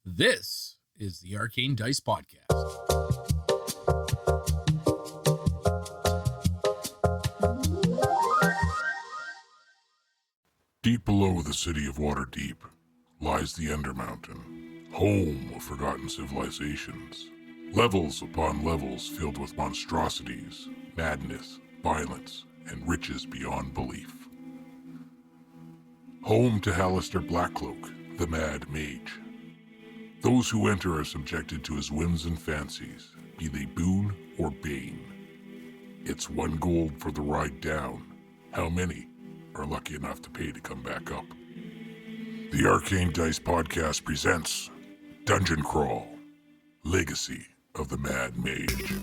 This is the Arcane Dice Podcast. Deep below the city of Waterdeep lies the Ender Mountain, home of forgotten civilizations. Levels upon levels filled with monstrosities, madness, violence, and riches beyond belief. Home to Halaster Blackcloak, the Mad Mage. Those who enter are subjected to his whims and fancies, be they boon or bane. It's 1 gold for the ride down. How many are lucky enough to pay to come back up? The Arcane Dice Podcast presents Dungeon Crawl, Legacy of the Mad Mage.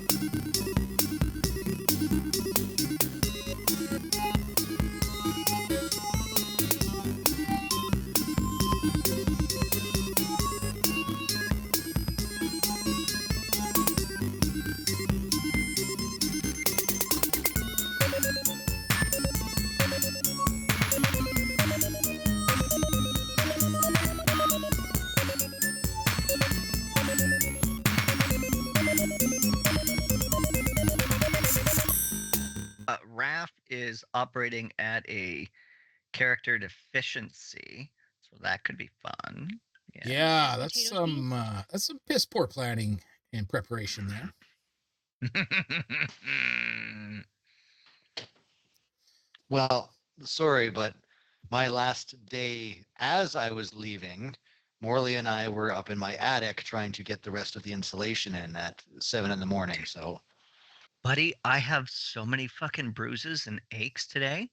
Is operating at a character deficiency, so that could be fun. Yeah, that's some piss poor planning and preparation there. Well, sorry, but my last day as I was leaving, Morley and I were up in my attic trying to get the rest of the insulation in at 7 in the morning, so... Buddy, I have so many fucking bruises and aches today.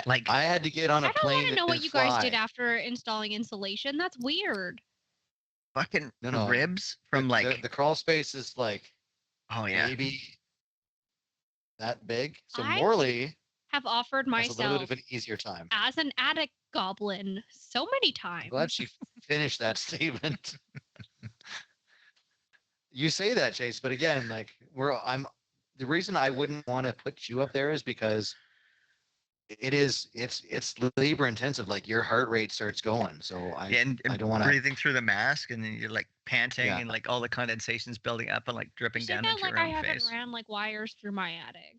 Like, I had to get on a plane. I don't want to know what you guys did after installing insulation. That's weird. Fucking ribs from the crawl space is like, oh yeah, maybe that big. So Morley have offered myself a little bit of an easier time as an attic goblin so many times. I'm glad she finished that statement. You say that, Chase, but again, like the reason I wouldn't want to put you up there is because it's labor intensive. Like your heart rate starts going, so I don't want to breathing through the mask, and then you're like panting, and like all the condensation's building up and like dripping down into your own I haven't face. ran like wires through my attic.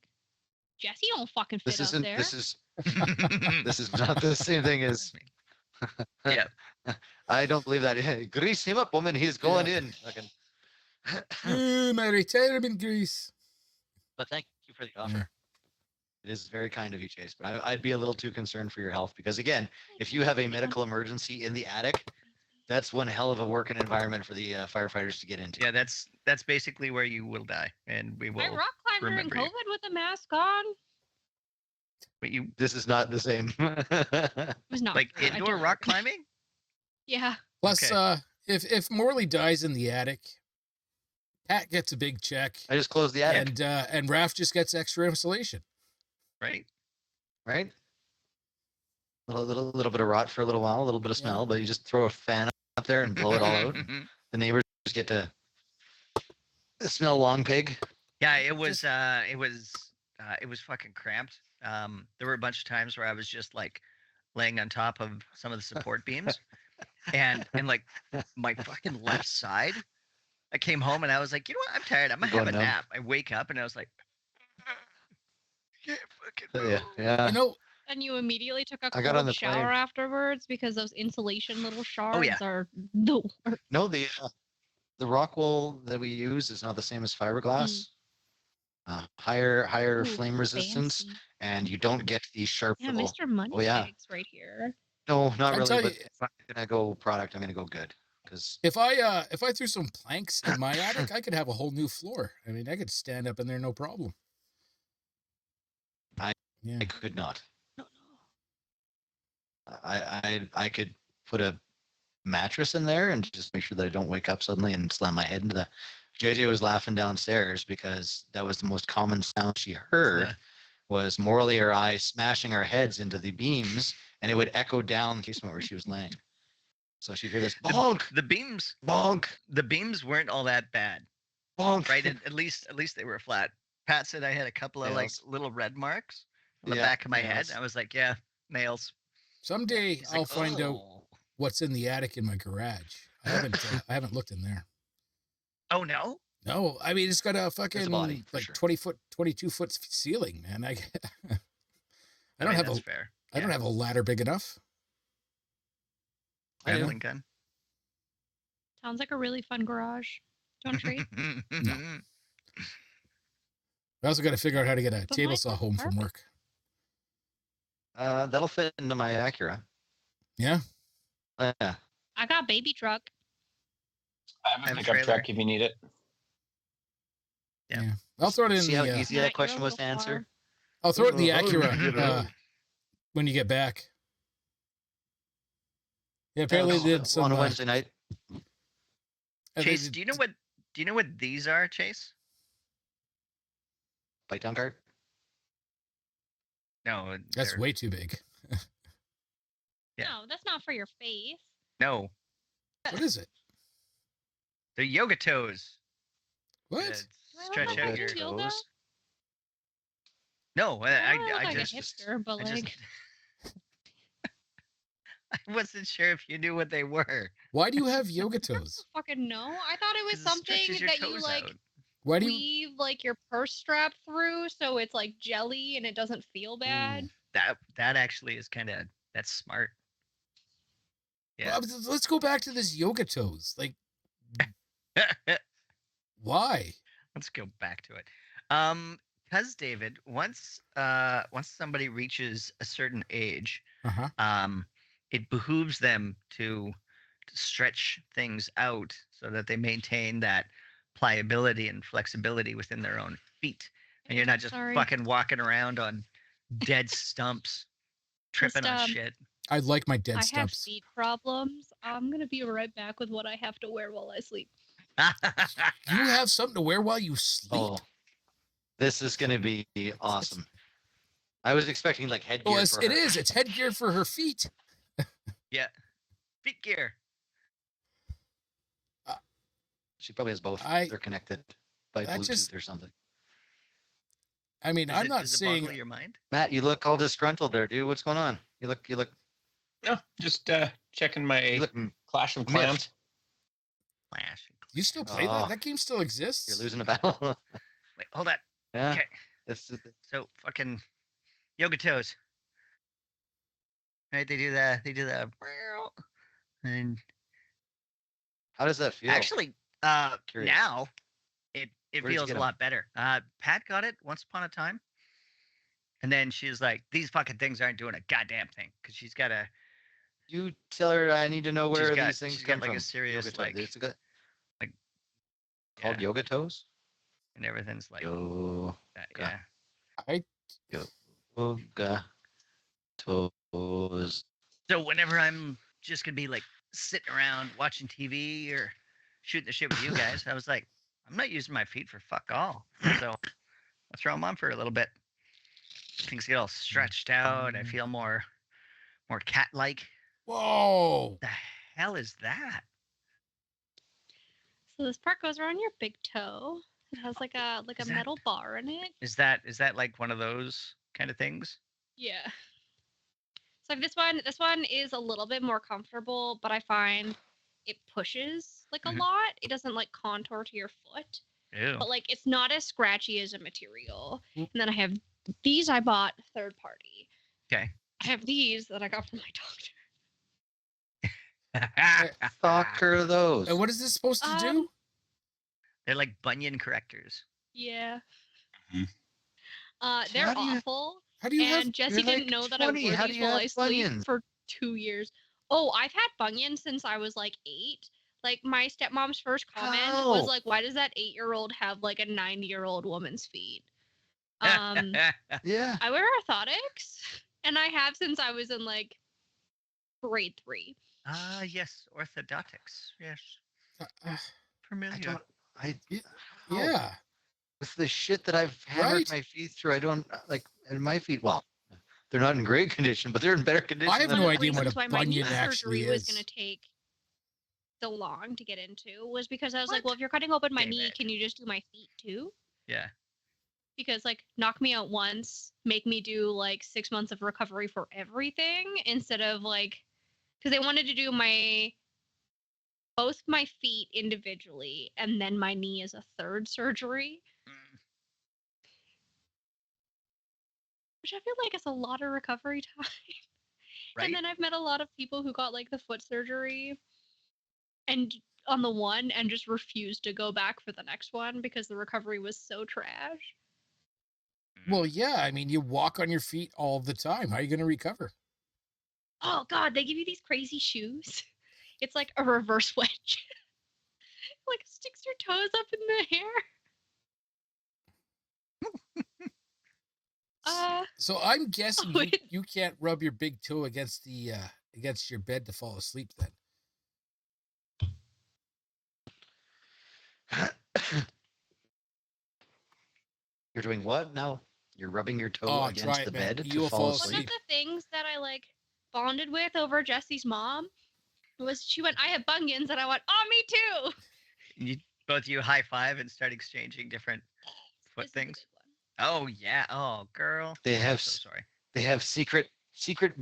Jesse don't fucking fit up there. This is not the same thing as. Yeah, I don't believe that. Grease him up, woman. He's going in. Fucking. My retirement grease. But thank you for the offer. It is very kind of you, Chase. But I'd be a little too concerned for your health because, again, if you have a medical emergency in the attic, that's one hell of a working environment for the firefighters to get into. Yeah, that's basically where you will die, and we will. I rock climbed during COVID with a mask on. But this is not the same. It was not like indoor rock climbing. Yeah. Plus, if Morley dies in the attic, Pat gets a big check. I just closed the attic, and Raph just gets extra insulation. Right. A little bit of rot for a little while, a little bit of smell, but you just throw a fan up there and blow it all out. The neighbors get to smell long pig. Yeah, it was fucking cramped. There were a bunch of times where I was just like laying on top of some of the support beams, and like my fucking left side. I came home and I was like, you know what? I'm tired. I'm gonna have a nap. I wake up and I was like, can't fucking move. Yeah. And you immediately took a cold shower afterwards because those insulation little shards are the worst. No, the rock wool that we use is not the same as fiberglass. Higher flame resistance, and you don't get these sharp. Yeah, Mr. Moneybags right here. No, not really. But if I'm gonna go product, I'm gonna go good. Because if I threw some planks in my attic, I could have a whole new floor. I mean, I could stand up in there no problem. I could not. No. I could put a mattress in there and just make sure that I don't wake up suddenly and slam my head into the. JJ was laughing downstairs because that was the most common sound she heard was Morley or I smashing our heads into the beams, and it would echo down the basement where she was laying. So she'd hear this bonk. The beams bonk. The beams weren't all that bad. Bonk. Right? At least they were flat. Pat said I had a couple of like little red marks on the back of my head. I was like, yeah, nails. Someday I'll find out what's in the attic in my garage. I haven't looked in there. Oh no. No, I mean it's got a fucking body, for like sure. 20-foot, 22-foot ceiling, man. I I don't mean, have that's a fair. I don't have a ladder big enough. Grappling gun. Sounds like a really fun garage. Do you want to trade? No. I also got to figure out how to get a But table mine's saw not home from perfect. work. That'll fit into my Acura. Yeah. Yeah. I got baby truck. I have a pickup truck if you need it. Yeah. I'll throw it in See how the. easy Matt, that question you're a was to little answer? I'll throw it in the Oh, you Acura get it out. when you get back. Yeah, apparently they did some on a Wednesday night. Chase, do you know what these are, Chase? Bite down card. No, That's they're- way too big. Yeah. No, that's not for your face. no, What is it? they're yoga toes. What? That Well, stretch that's out not your good. yoga? toes. No, I I look like just a hipster, but I just like, I wasn't sure if you knew what they were. Why do you have yoga toes? fucking no. I thought it was 'Cause it something stretches your that you toes like out. Why do you? weave like your purse strap through, so it's like jelly and it doesn't feel bad. That actually is that's smart. Yeah. Let's go back to this yoga toes. Like, why? Let's go back to it. Because David, once somebody reaches a certain age, it behooves them to stretch things out so that they maintain that pliability and flexibility within their own feet, and you're not just Sorry. fucking walking around on dead stumps, tripping on shit. I like my dead I have stumps. feet problems. I'm gonna be right back with what I have to wear while I sleep. You have something to wear while you sleep? Oh, this is going to be awesome. I was expecting like headgear. Well, for it her. is. It's headgear for her feet. Yeah, feet gear. She probably has both. They're connected by that Bluetooth just- or something. I mean, I'm not does it saying. boggle your mind? Matt, you look all disgruntled there, dude. What's going on? You look No, just checking my you look Clash of Clans. miffed. Flash. You still play Oh. that? That game still exists. You're losing a battle. Wait, hold on. Yeah. Okay. This is So fucking yoga toes. Right? They do that. And how does that feel? actually, Curious. now it Where'd you feels get a 'em? lot better. Pat got it once upon a time, and then she's like, "These fucking things aren't doing a goddamn thing," because she's got a You tell her I need to know where got- these things she's got, come like, a from. serious, Yoga like- toes. It's got- yeah, called yoga toes. and everything's like, Yoga yeah. toes. So whenever I'm just gonna be like sitting around watching TV or shooting the shit with you guys, I was like, I'm not using my feet for fuck all. So I'll throw them on for a little bit. Things get all stretched out. I feel more cat-like. Whoa! The hell is that? So this part goes around your big toe. It has like a Is that- metal bar in it. Is that like one of those kind of things? Yeah. So this one is a little bit more comfortable, but I find it pushes like a Mhm. lot. It doesn't like contour to your foot, Ew. but like it's not as scratchy as a material. Mm. And then I have these I bought third party. Okay. I have these that I got from my doctor. Fuck her those. And what is this supposed to do? They're like bunion correctors. Yeah. Mhm. They're How do you- awful. How do you have? And Jesse you're didn't like know that 20. I How wore do these you while have I sleep bunions? for 2 years. Oh, I've had bunions since I was like 8. Like my stepmom's first comment was How? like, "Why does that 8-year-old have like a 90-year-old woman's feet?" Um, Yeah. I wear orthotics, and I have since I was in like grade 3. Yes, orthodontics. Yes, Uh, familiar. I don't. I how? yeah. With the shit that I've hammered Right? my feet through, I don't like. And my feet, well, they're not in great condition, but they're in better condition. I have than no One of the idea what a reasons why my knee bunion actually surgery was is. going to take so long to get into was because I was like, well, if you're cutting open my knee, David. can you just do my feet too? Yeah. Because like knock me out once, make me do like 6 months of recovery for everything instead of like because they wanted to do both my feet individually and then my knee as a third surgery, which I feel like is a lot of recovery time. Right? And then I've met a lot of people who got like the foot surgery and on the one and just refused to go back for the next one because the recovery was so trash. Well, yeah. I mean, you walk on your feet all the time. How are you going to recover? Oh God, they give you these crazy shoes. It's like a reverse wedge. Like sticks your toes up in the hair. So I'm guessing Oh, you can't rub your big toe against the against your bed to fall asleep then. You're doing what now? You're rubbing your toe Oh, against try it, the man. bed You to will fall fall one asleep. of the things that I like bonded with over Jesse's mom was she went, I have bunions, and I went, oh, me too. Both you high five and start exchanging different foot This is the things. big one. Oh yeah. Oh girl. They I'm have so sorry. They have secret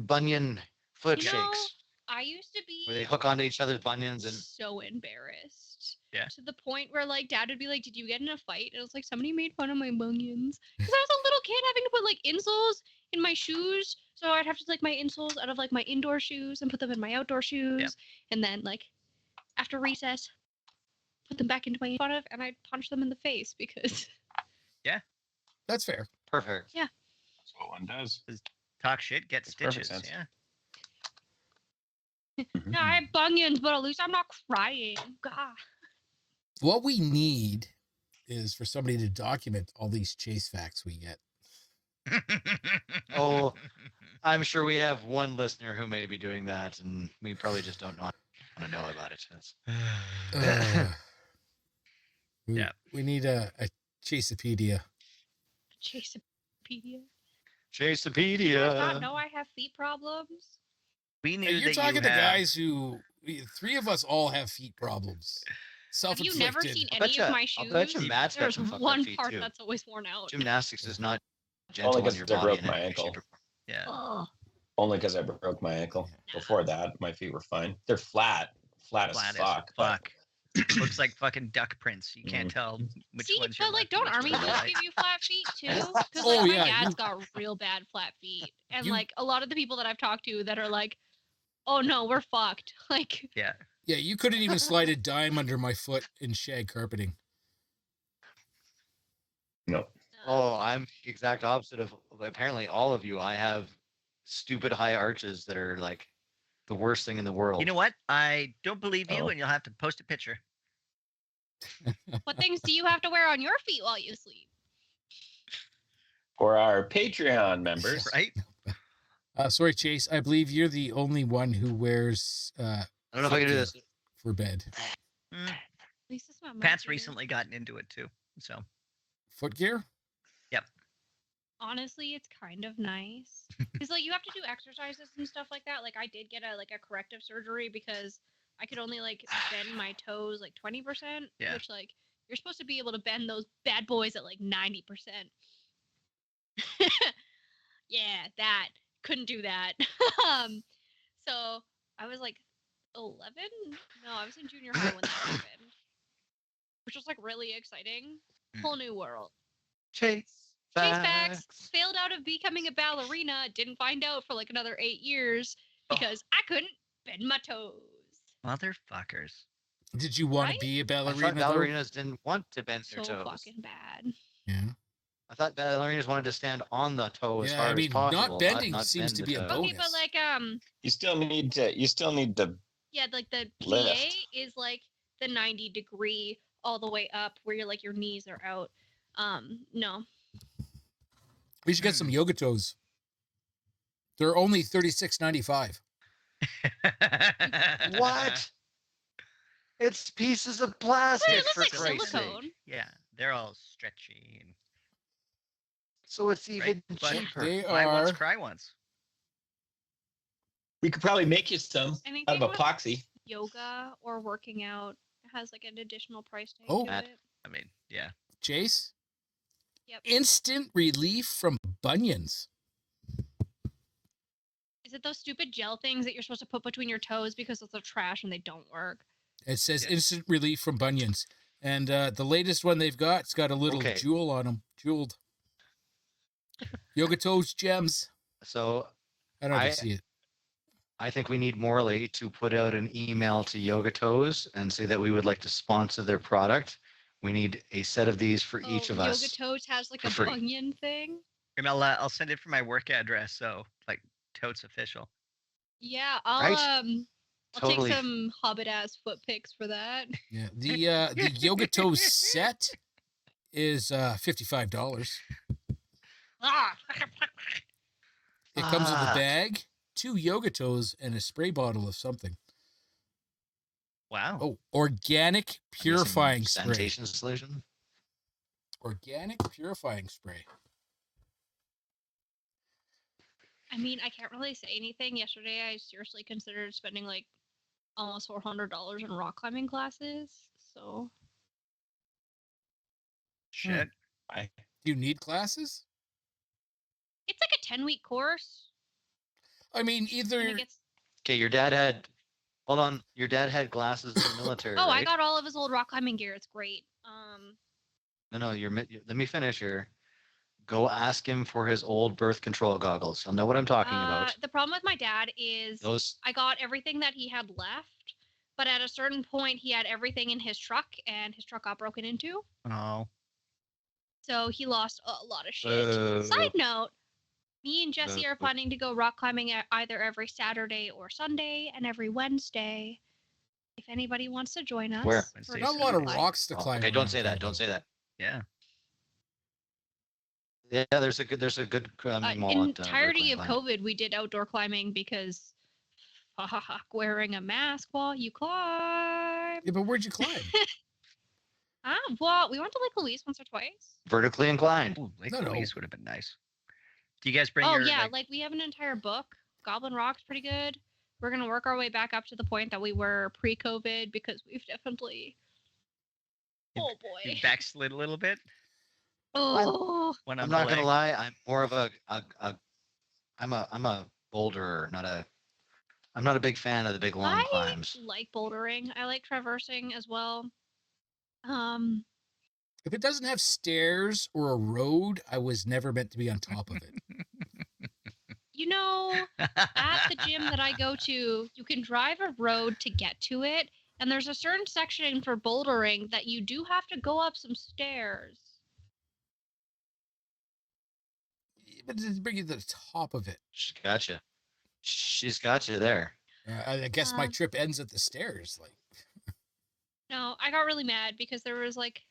bunion foot You know, shakes I used to be where they hook onto each other's bunions and so embarrassed. Yeah. To the point where like dad would be like, did you get in a fight? And it was like somebody made fun of my bunions. Because I was a little kid having to put like insoles in my shoes. So I'd have to take my insoles out of like my indoor shoes and put them in my outdoor shoes. Yeah. And then like after recess, put them back into my front of and I'd punch them in the face because That's fair. perfect. That's what one does. Talk shit, get Makes perfect stitches. sense. Yeah. yeah, I have bunions, but at least I'm not crying. God. What we need is for somebody to document all these chase facts we get. Oh, I'm sure we have one listener who may be doing that, and we probably just don't want to know about it. Yeah. We need a Chasepedia. Chasepedia. You guys not Chasepedia. know I have feet problems? We knew You're that talking you to have... guys who three of us all have feet problems. Have you never seen I'll any betcha- of my I'll shoes? betcha Matt's got There's some fucked up one feet, part too. that's always worn out. Gymnastics is not gentle Only on 'cause your I body. broke in my any way, ankle. shape, or form. Yeah. Oh, Only because I broke my ankle. Before that, my feet were fine. They're flat as Flat fuck. as fuck. Looks like fucking duck prints. You can't tell which see, ones but you're like, left and don't which army ones are folks right. give you flat feet too? Because Oh, like my yeah, dad's got real bad flat feet, and You- like a lot of the people that I've talked to that are like, "Oh no, we're fucked." Like, Yeah. Yeah, you couldn't even slide a dime under my foot in shag carpeting. No. Oh, I'm the exact opposite of apparently all of you. I have stupid high arches that are like the worst thing in the world. You know what? I don't believe you, Oh. and you'll have to post a picture. what things do you have to wear on your feet while you sleep? For our Patreon members, Right? Sorry, Chase. I believe you're the only one who wears I don't know if I can do this. for bed. Mm. At least it's not Pat's my recently gotten into it too. So Foot gear? Honestly, it's kind of nice because like you have to do exercises and stuff like that. Like I did get a corrective surgery because I could only like bend my toes like 20%, Yeah. which like you're supposed to be able to bend those bad boys at like 90%. Yeah, that couldn't do that. So I was like 11. No, I was in junior high when that happened, which was like really exciting. Whole new world. Chase Chase facts. Failed out of becoming a ballerina. Didn't find out for like another 8 years because I couldn't bend my toes. motherfuckers. Did you want Right? to be a I thought ballerina? though? ballerinas didn't want to bend their So toes. fucking bad. Yeah. I thought ballerinas wanted to stand on the toe as Yeah, hard I mean, as possible. not bending not seems bend to the be a toe. Okay, but bonus. like you still need to yeah, like the plie Lift. is like the 90-degree all the way up where you're like your knees are out. No. We should get some yoga toes. They're only $36.95. What? It's pieces of plastic Wait, it looks for like Christ's silicone. sake. Yeah, they're all stretchy. And, So it's even right? But cheaper. They fly once, are. cry once. We could probably make you some Anything out of with epoxy. yoga or working out has like an additional price tag Oh. to Matt. it. I mean, yeah. Chase? Yep. Instant relief from bunions. Is it those stupid gel things that you're supposed to put between your toes because those are trash and they don't work? It says Yeah. instant relief from bunions. And the latest one they've got, it's got a little Okay. jewel on them. Jeweled. Yoga Toes Gems. So I don't ever see it. I think we need Morley to put out an email to Yoga Toes and say that we would like to sponsor their product. We need a set of these for each of Yoga us. Toes has like for a free. bunion thing. And I'll send it from my work address, so like totes official. Yeah, I'll Right? I'll Totally. take some hobbit ass foot pics for that. Yeah. The Yoga Toes set is $55. Ah! It comes with a bag, 2 Yoga Toes, and a spray bottle of something. Wow. Oh, organic purifying spray. Sanitation solution. Organic purifying spray. I mean, I can't really say anything. Yesterday, I seriously considered spending like almost $400 in rock climbing classes. So Shit. I Do you need classes? it's like a 10-week course. I mean, And either. it gets... Okay, your dad had. Hold on, your dad had glasses in the military. Oh, right? I got all of his old rock climbing gear. It's great. No, let me finish here. Go ask him for his old birth control goggles. He'll know what I'm talking about. The problem with my dad is Those. I got everything that he had left, but at a certain point, he had everything in his truck, and his truck got broken into. Oh. So he lost a lot of shit. Side note, me and Jesse are planning to go rock climbing either every Saturday or Sunday and every Wednesday. If anybody wants to join us. Where? for Not a lot of climb. rocks to Oh, climb. okay, don't around say that. here, Don't though. say that. Yeah. Yeah, there's a good climbing mall. Entirety of Berkeley. COVID, we did outdoor climbing because wearing a mask while you climb. Yeah, but where'd you climb? Well, we went to Lake Louise once or twice. Vertically inclined. Ooh, Lake No. Louise would have been nice. Do you guys bring Oh your yeah, like we have an entire book. Goblin Rock's pretty good. We're gonna work our way back up to the point that we were pre-COVID because we've definitely. Oh you boy. backslid a little bit? Oh. One I'm on not the gonna leg? lie. I'm more of I'm a boulderer, I'm not a big fan of the big long I climbs. like bouldering. I like traversing as well. If it doesn't have stairs or a road, I was never meant to be on top of it. You know, at the gym that I go to, you can drive a road to get to it, and there's a certain section for bouldering that you do have to go up some stairs. But it doesn't bring you to the top of it. She's got you there. I guess my Um, trip ends at the stairs. Like, No, I got really mad because there was like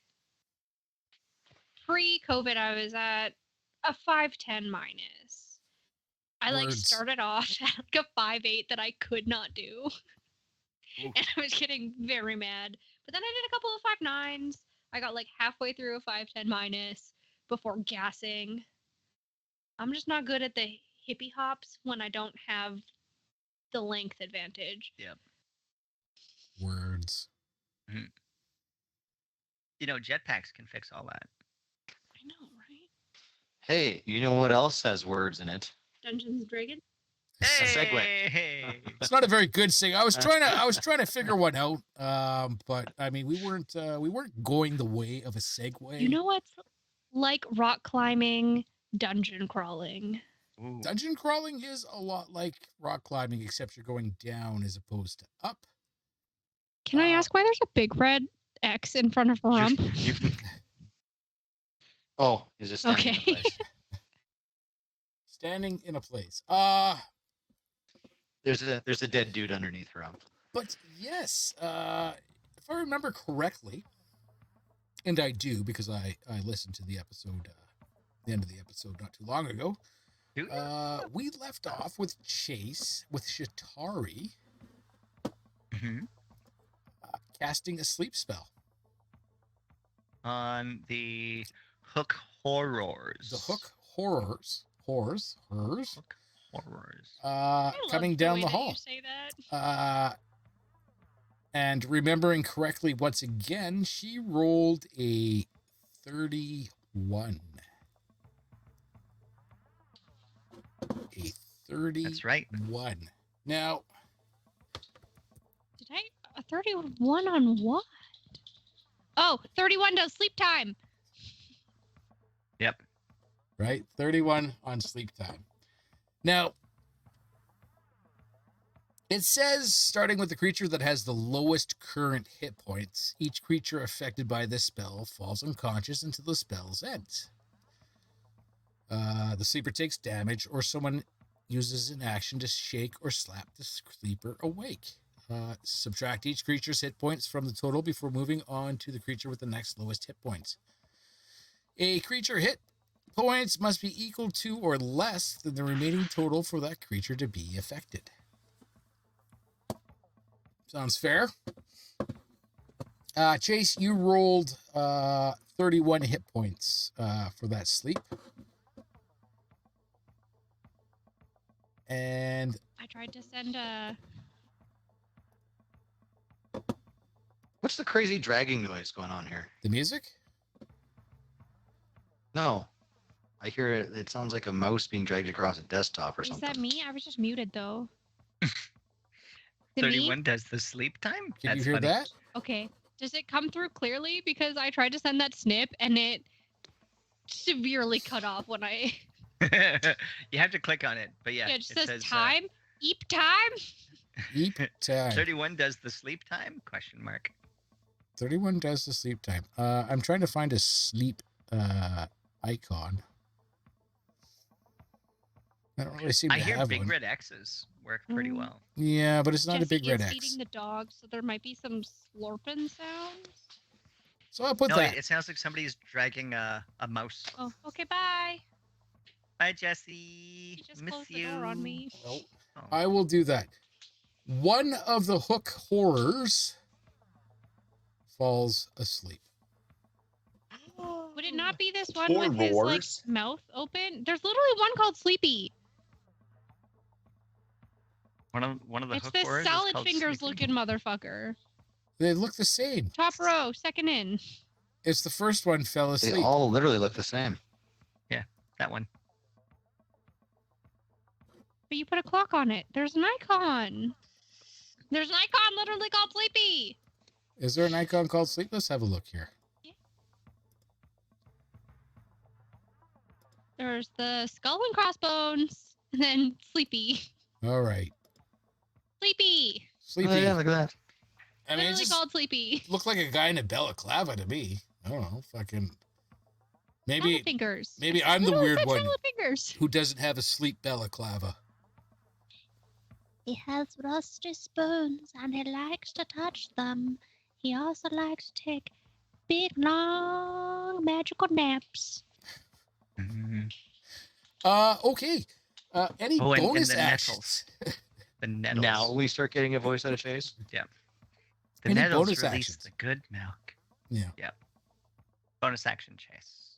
pre-COVID, I was at a 5'10" minus. I like Words. started off at like a 5'8" that I could not do. Ooh. And I was getting very mad. But then I did a couple of 5'9s. I got like halfway through a 5'10" minus before gassing. I'm just not good at the hippie hops when I don't have the length advantage. Yep. words. You know, jetpacks can fix all that. I know, right? Hey, you know what else has words in it? Dungeons and Dragons. segue. Hey! It's not a very good thing. I was trying to figure one out. But I mean, we weren't going the way of a segue. You know what's like rock climbing, dungeon crawling? Ooh. Dungeon crawling is a lot like rock climbing, except you're going down as opposed to up. Can I ask why there's a big red X in front of a rump? Oh, is it standing in Okay. place? Standing in a place. There's a dead dude underneath her rump. But yes, if I remember correctly, and I do because I listened to the episode, the end of the episode not too long ago. We left off with Chase with Shatari Mhm. casting a sleep spell. On the Hook Horrors. The Hook Horrors, hers, Hook Horrors. I love coming down way the that hall. You say that. And remembering correctly, once again, she rolled a 31. A 31. That's right. Now, Did I 31 on what? Oh, 31 does sleep time. Yep. right? 31 on sleep time. Now, it says, starting with the creature that has the lowest current hit points, each creature affected by this spell falls unconscious until the spell's ends. The sleeper takes damage, or someone uses an action to shake or slap the sleeper awake. Subtract each creature's hit points from the total before moving on to the creature with the next lowest hit points. A creature hit points must be equal to or less than the remaining total for that creature to be affected. Sounds fair. Chase, you rolled 31 hit points for that sleep. And I tried to send a. What's the crazy dragging noise going on here? the music? No. I hear it. It sounds like a mouse being dragged across a desktop or Is something. that me? I was just muted though. Is it me? 31 does the sleep time? Can That's you hear funny. that? Okay. Does it come through clearly? Because I tried to send that snip and it severely cut off when I. You have to click on it, but yeah, Yeah, it just says time. Eep time. Eep time. 31 does the sleep time? Question mark. 31 does the sleep time. I'm trying to find a sleep icon. I don't really seem I to hear have big one. red X's work pretty Mm. well. Yeah, but it's not a Jesse big red is X. feeding the dog, so there might be some slurping sounds. So I'll put No, that. it sounds like somebody's dragging a mouse. Oh, okay, bye. Bye, Jesse. He just Miss closed you. the door on me. Oh, Oh. I will do that. One of the hook horrors falls asleep. Would it not be this one Poor with his like roars. mouth open? There's literally one called Sleepy. One of the It's hook this horrors is salad called fingers sleeping. looking motherfucker. They look the same. Top row, second in. It's the first one fell They asleep. all literally look the same. That one. But you put a clock on it. There's an icon. There's an icon literally called Sleepy. Is there an icon called sleep? Let's have a look here. There's the skull and crossbones, and then Sleepy. All right. Sleepy. Sleepy. Oh, yeah, look at that. I mean, it Literally just called Sleepy. looked like a guy in a balaclava to me. I don't know. Fucking. Salad Maybe fingers. maybe It's I'm the literally weird said one. Salad fingers. who doesn't have a sleep balaclava. He has rusty spoons and he likes to touch them. He also likes to take big, long, magical naps. Mhm. Okay. Any Oh, and bonus the actions? The nettles. Now we start getting a voice out of Chase. The any nettles bonus release actions? the good milk. Yeah. Bonus action chase.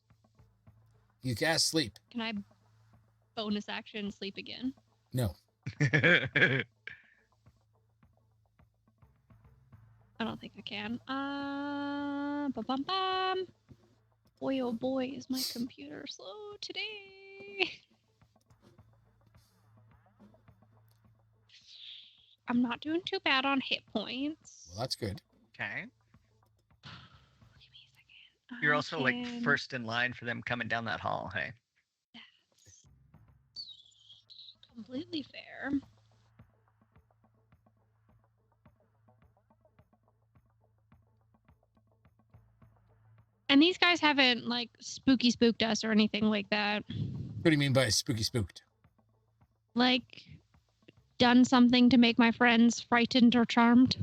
You cast sleep. Can I bonus action sleep again? No. I don't think I can. Bum. Boy, oh boy, is my computer slow today. I'm not doing too bad on hit points. Well, that's good. Okay. Give me a second. You're I also like can- first in line for them coming down that hall, hey? That's completely fair. And these guys haven't like spooked us or anything like that. What do you mean by spooky spooked? Like done something to make my friends frightened or charmed.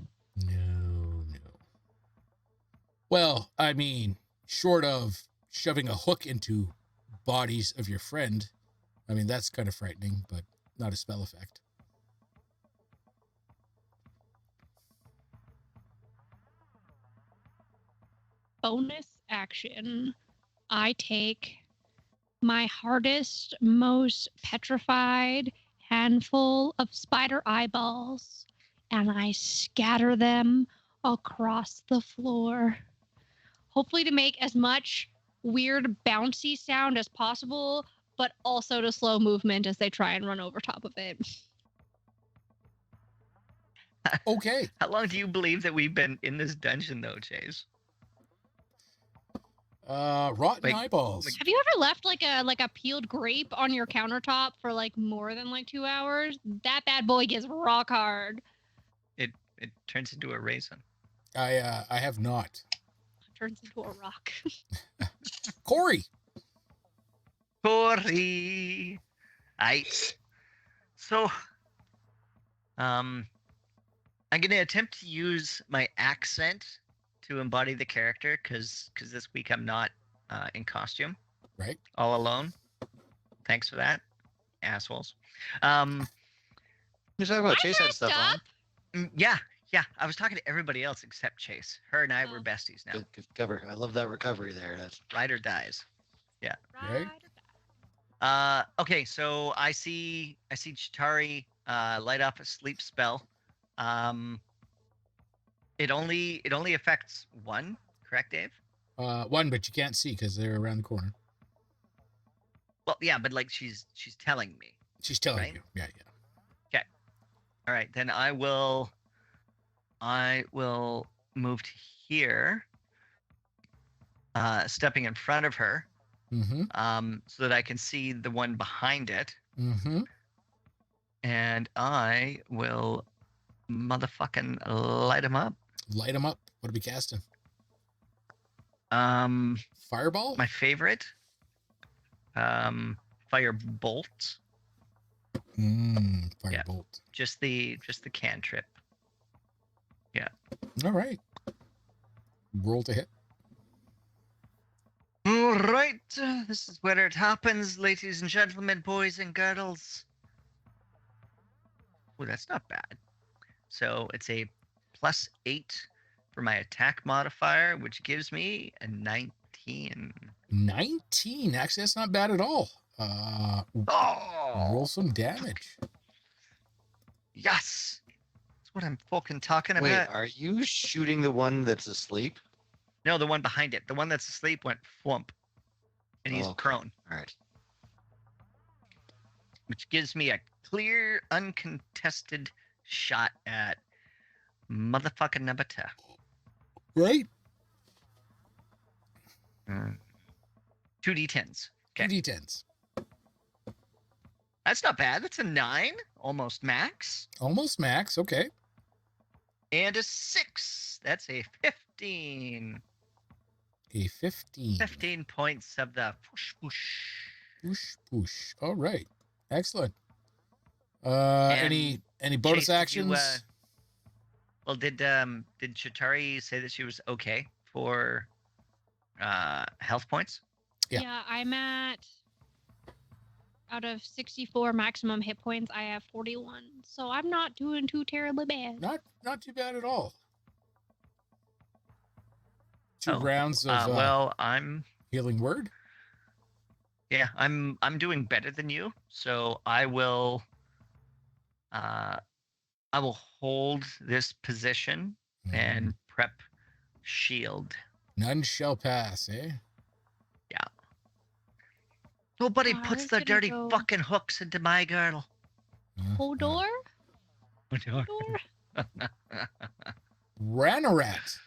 No. Well, I mean, short of shoving a hook into bodies of your friend, I mean, that's kind of frightening, but not a spell effect. Bonus action. I take my hardest, most petrified handful of spider eyeballs and I scatter them across the floor. Hopefully to make as much weird bouncy sound as possible, but also to slow movement as they try and run over top of it. Okay. How long do you believe that we've been in this dungeon, though, Chase? Rotten Like- eyeballs. Have you ever left like a peeled grape on your countertop for like more than like 2 hours? That bad boy gets rock hard. It turns into a raisin. I have not. Turns into a rock. Corey. Corey. So, I'm gonna attempt to use my accent to embody the character, because this week I'm not in costume, Right. all alone. Thanks for that, assholes. You're talking about Chase had stuff on. Yeah. I was talking to everybody else except Chase. Her and I were Oh. besties now. Good cover. I love that recovery there. That's Ride or dies. Right. Okay, so I see Chitari light up a sleep spell. It only affects one, correct, Dave? One, but you can't see because they're around the corner. Well, yeah, but like she's telling me. She's telling Right? you. Yeah. All right, then I will move to here, stepping in front of her, Mm-hmm. so that I can see the one behind it, Mm-hmm. and I will motherfucking light him up. Light them up. What are we casting? Um, Fireball? my favorite, firebolt. Firebolt. Just the cantrip. All right. Roll to hit. All right, this is where it happens, ladies and gentlemen, boys and girls. Oh, that's not bad. So it's a +8 for my attack modifier, which gives me a 19. 19. Actually, that's not bad at all. Oh, Roll some damage. yes. That's what I'm fucking talking Wait, about. are you shooting the one that's asleep? No, the one behind it. The one that's asleep went flump. And he's Oh, okay. prone, All right. which gives me a clear, uncontested shot at motherfucking number 2. Right? 2d10s. Okay. 2d10s. That's not bad. That's a 9, almost max. Almost max. Okay. And a 6. That's a 15. A 15. 15 points of the push push. Push, push. All right. Excellent. And Any bonus Chase, did you, actions? Well, did Chitari say that she was okay for health points? Yeah. Yeah, I'm at out of 64 maximum hit points, I have 41. So I'm not doing too terribly bad. Not too bad at all. 2 Oh, rounds of well, I'm healing word. I'm doing better than you, so I will hold this position and prep shield. None shall pass, eh? Nobody I puts was their gonna dirty go- fucking hooks into my girdle. Hodor? Hodor? Ranarat.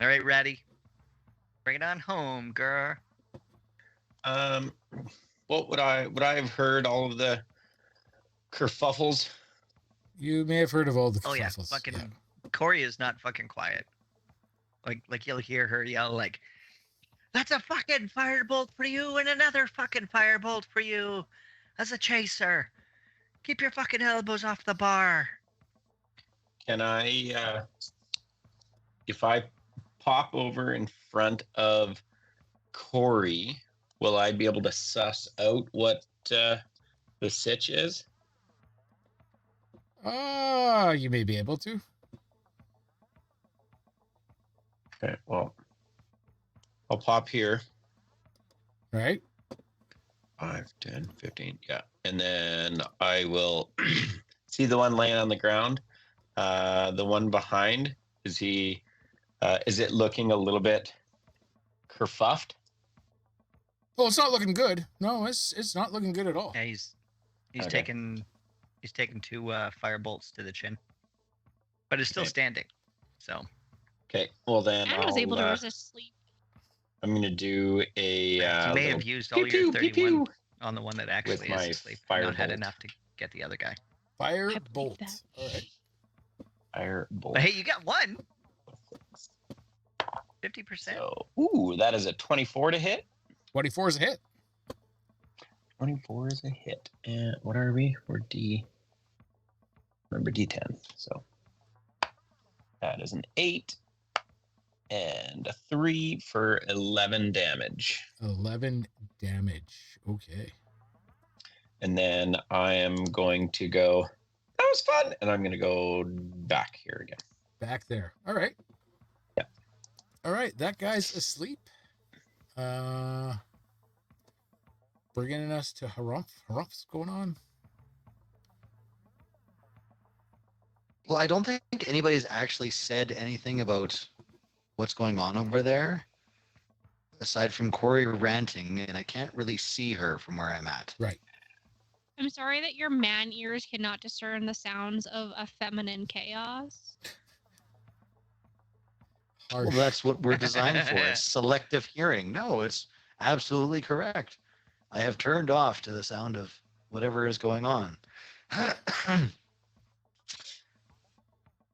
All right, Ratty. Bring it on home, girl. What would I have heard all of the kerfuffles? You may have heard of all the Oh yeah, kerfuffles. fucking Yeah. Corey is not fucking quiet. Like you'll hear her yell like, "That's a fucking firebolt for you, and another fucking firebolt for you, as a chaser. Keep your fucking elbows off the bar." Can I, if I pop over in front of Corey, will I be able to suss out what the sitch is? You may be able to. Okay, well, I'll pop here. Right? 5, 10, 15, yeah. And then I will see the one laying on the ground. The one behind, is it looking a little bit kerfuffed? Oh, it's not looking good. No, it's not looking good at all. Yeah, he's Okay. taken 2 fire bolts to the chin, but is still Okay. standing. So Okay. Well then, And was able to I'll, resist sleep. I'm gonna do a. you may little have used all pew your pew, pew 31 pew. on the one that actually my is asleep. and Not had firebolt. enough to get the other guy. Fire believe bolt. that. All right. Fire bolt. But hey, you got one. 50%. So, ooh, that is a 24 to hit. 24 is a hit. 24 is a hit. And what are we? We're D. Remember D10. So that is an 8 and a 3 for 11 damage. 11 damage. Okay. And then I am going to go. That was fun. And I'm going to go back here again. Back there. All right. Yeah. All right. That guy's asleep. Bringing us to Harumph. Harumph's going on. Well, I don't think anybody's actually said anything about what's going on over there, aside from Corey ranting, and I can't really see her from where I'm at. Right. I'm sorry that your man ears cannot discern the sounds of a feminine chaos. Harsh. Well, that's what we're designed for. It's selective hearing. No, it's absolutely correct. I have turned off to the sound of whatever is going on.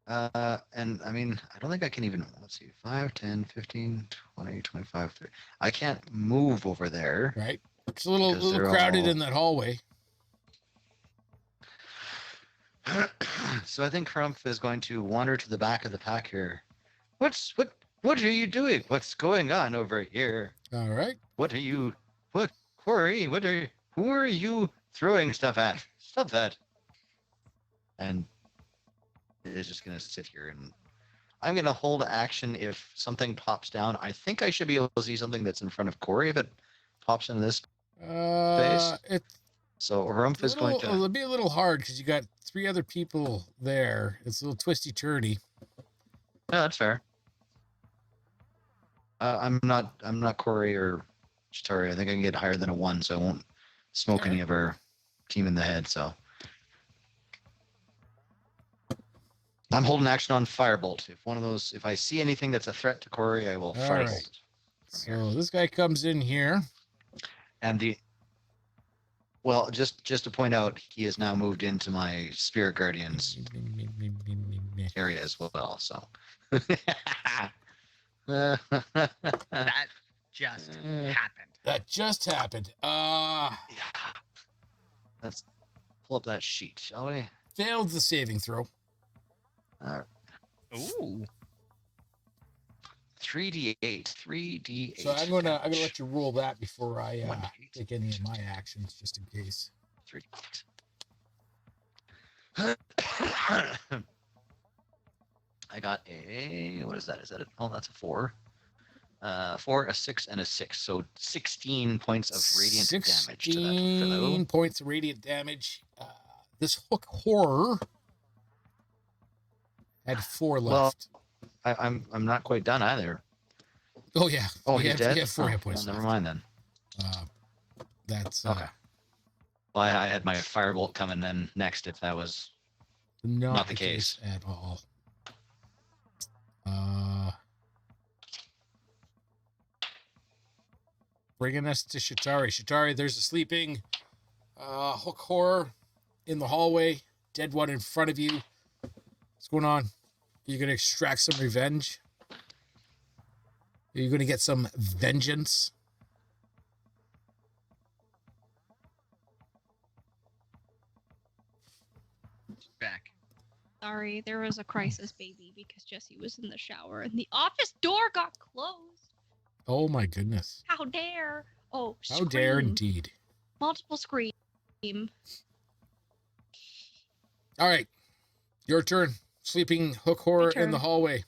And I mean, I don't think I can even, let's see, 5, 10, 15, 20, 25, 30. I can't move over there. Right. It's a little Because they're crowded all- in that hallway. So I think Crumph is going to wander to the back of the pack here. What are you doing? What's going on over here? All right. Corey, who are you throwing stuff at? Stop that. And is just going to sit here, and I'm going to hold action if something pops down. I think I should be able to see something that's in front of Corey if it pops into this. So Harumph is going to. It'll be a little hard because you got 3 other people there. It's a little twisty turny. Yeah, that's fair. I'm not Corey or Chitari. I think I can get higher than a 1, so I won't smoke any of our team in the head. So I'm holding action on Firebolt. If I see anything that's a threat to Corey, I will All Firebolt. right. So this guy comes in here. And just to point out, he has now moved into my Spirit Guardians area as well. So That just happened. That just happened. yeah. Let's pull up that sheet, shall we? Failed the saving throw. Ooh. 3d8. So I'm gonna let you roll that before I 1d8. take any of my actions, just in case. 3d8. I got what is that? Is that it? Oh, that's a 4. 4, a 6, and a 6. So 16 points of radiant damage to that 16 fellow. points of radiant damage. This hook horror had 4 left. I'm not quite done either. Oh yeah. Oh, you he's have, dead. You have 4 hit points. Well, never left. mind then. That's Okay. Well, I had my firebolt coming then next if that was. not the case. at all. Bringing us to Shatari. Shatari, there's a sleeping hook horror in the hallway. Dead one in front of you. What's going on? Are you going to extract some revenge? Are you going to get some vengeance? Back. Sorry, there was a crisis, baby, because Jesse was in the shower and the office door got closed. Oh my goodness. How dare! Oh, How dare scream. indeed. Multiple scream. All right. Your turn. Sleeping hook horror in the turn. hallway.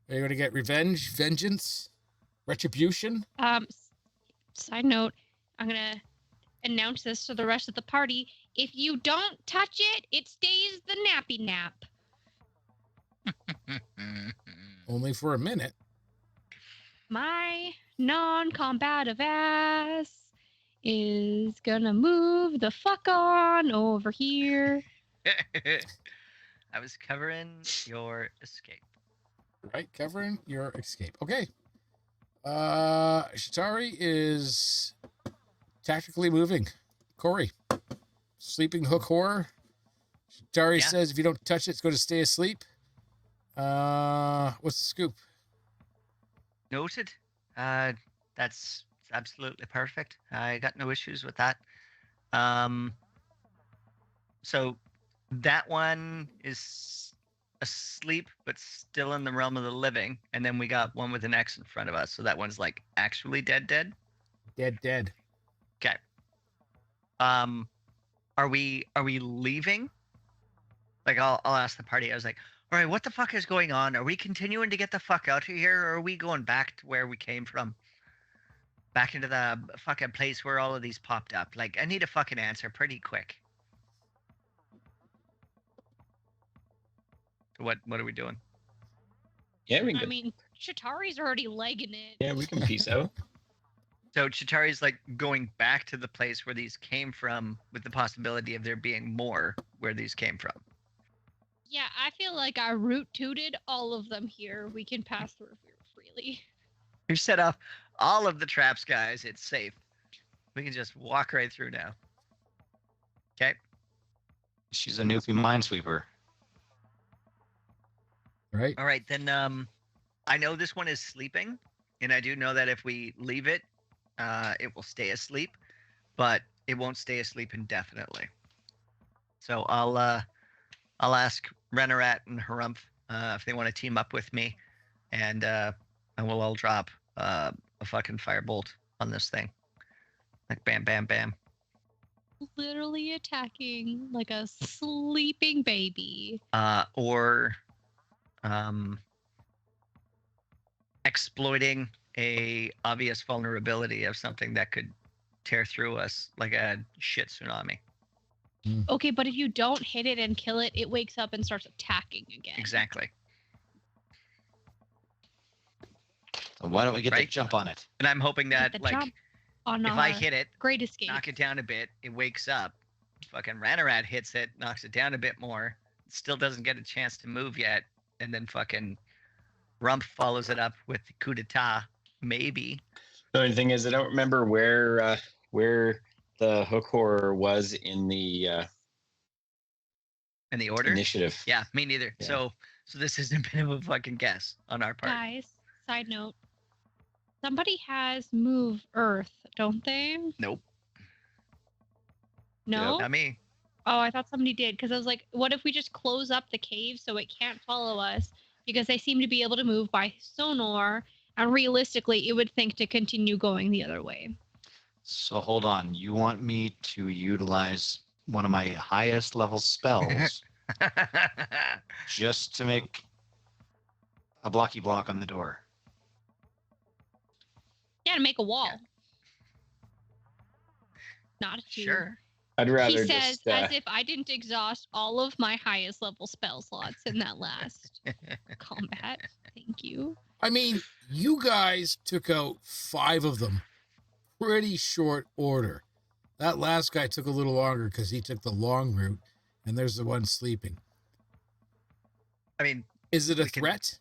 Are you going to get revenge, vengeance, retribution? Side note, I'm gonna announce this to the rest of the party. If you don't touch it, it stays the nappy nap. Only for a minute. My non-combative ass is gonna move the fuck on over here. I was covering your escape. Right, covering your escape. Okay. Shatari is tactically moving. Corey, sleeping hook horror. Shatari Yeah. says if you don't touch it, it's going to stay asleep. What's the scoop? Noted. That's absolutely perfect. I got no issues with that. So that one is asleep, but still in the realm of the living, and then we got one with an X in front of us. So that one's like actually dead. Dead. Okay. Are we leaving? Like I'll ask the party. I was like, all right, what the fuck is going on? Are we continuing to get the fuck out of here, or are we going back to where we came from? Back into the fucking place where all of these popped up. Like, I need a fucking answer pretty quick. What are we doing? Yeah, we I can. mean, Shatari's already legging it. Yeah, we can peace out. So Chitari's like going back to the place where these came from, with the possibility of there being more where these came from. Yeah, I feel like I root tooted all of them here. We can pass through freely. We've set off all of the traps, guys. It's safe. We can just walk right through now. Okay. She's a newbie minesweeper. Right. All right, then I know this one is sleeping, and I do know that if we leave it, it will stay asleep, but it won't stay asleep indefinitely. So I'll ask Renarat and Harumph if they want to team up with me, and we'll all drop a fucking firebolt on this thing. Like bam, bam, bam. Literally attacking like a sleeping baby. Or exploiting a obvious vulnerability of something that could tear through us like a shit tsunami. Okay, but if you don't hit it and kill it, it wakes up and starts attacking again. Exactly. So why don't we get the Right. jump on it? And I'm hoping Get that, the like, jump on if our I hit it, great escape. knock it down a bit, it wakes up. Fucking Ranarat hits it, knocks it down a bit more. Still doesn't get a chance to move yet. And then fucking Rump follows it up with the coup d'etat, maybe. The only thing is, I don't remember where the hook horror was in the In the order. initiative. Yeah, me neither. Yeah. So this is a bit of a fucking guess on our part. Guys, side note. Somebody has move Earth, don't they? Nope. No? Not me. Oh, I thought somebody did, because I was like, what if we just close up the cave so it can't follow us? Because they seem to be able to move by sonar, and realistically, it would think to continue going the other way. So hold on. You want me to utilize one of my highest level spells just to make a blocky block on the door? Yeah, to make a wall. Not a tube. Sure. I'd rather He says, just. as if I didn't exhaust all of my highest level spell slots in that last combat. Thank you. I mean, you guys took out 5 of them. Pretty short order. That last guy took a little longer because he took the long route, and there's the one sleeping. I mean, Is it a We can- threat?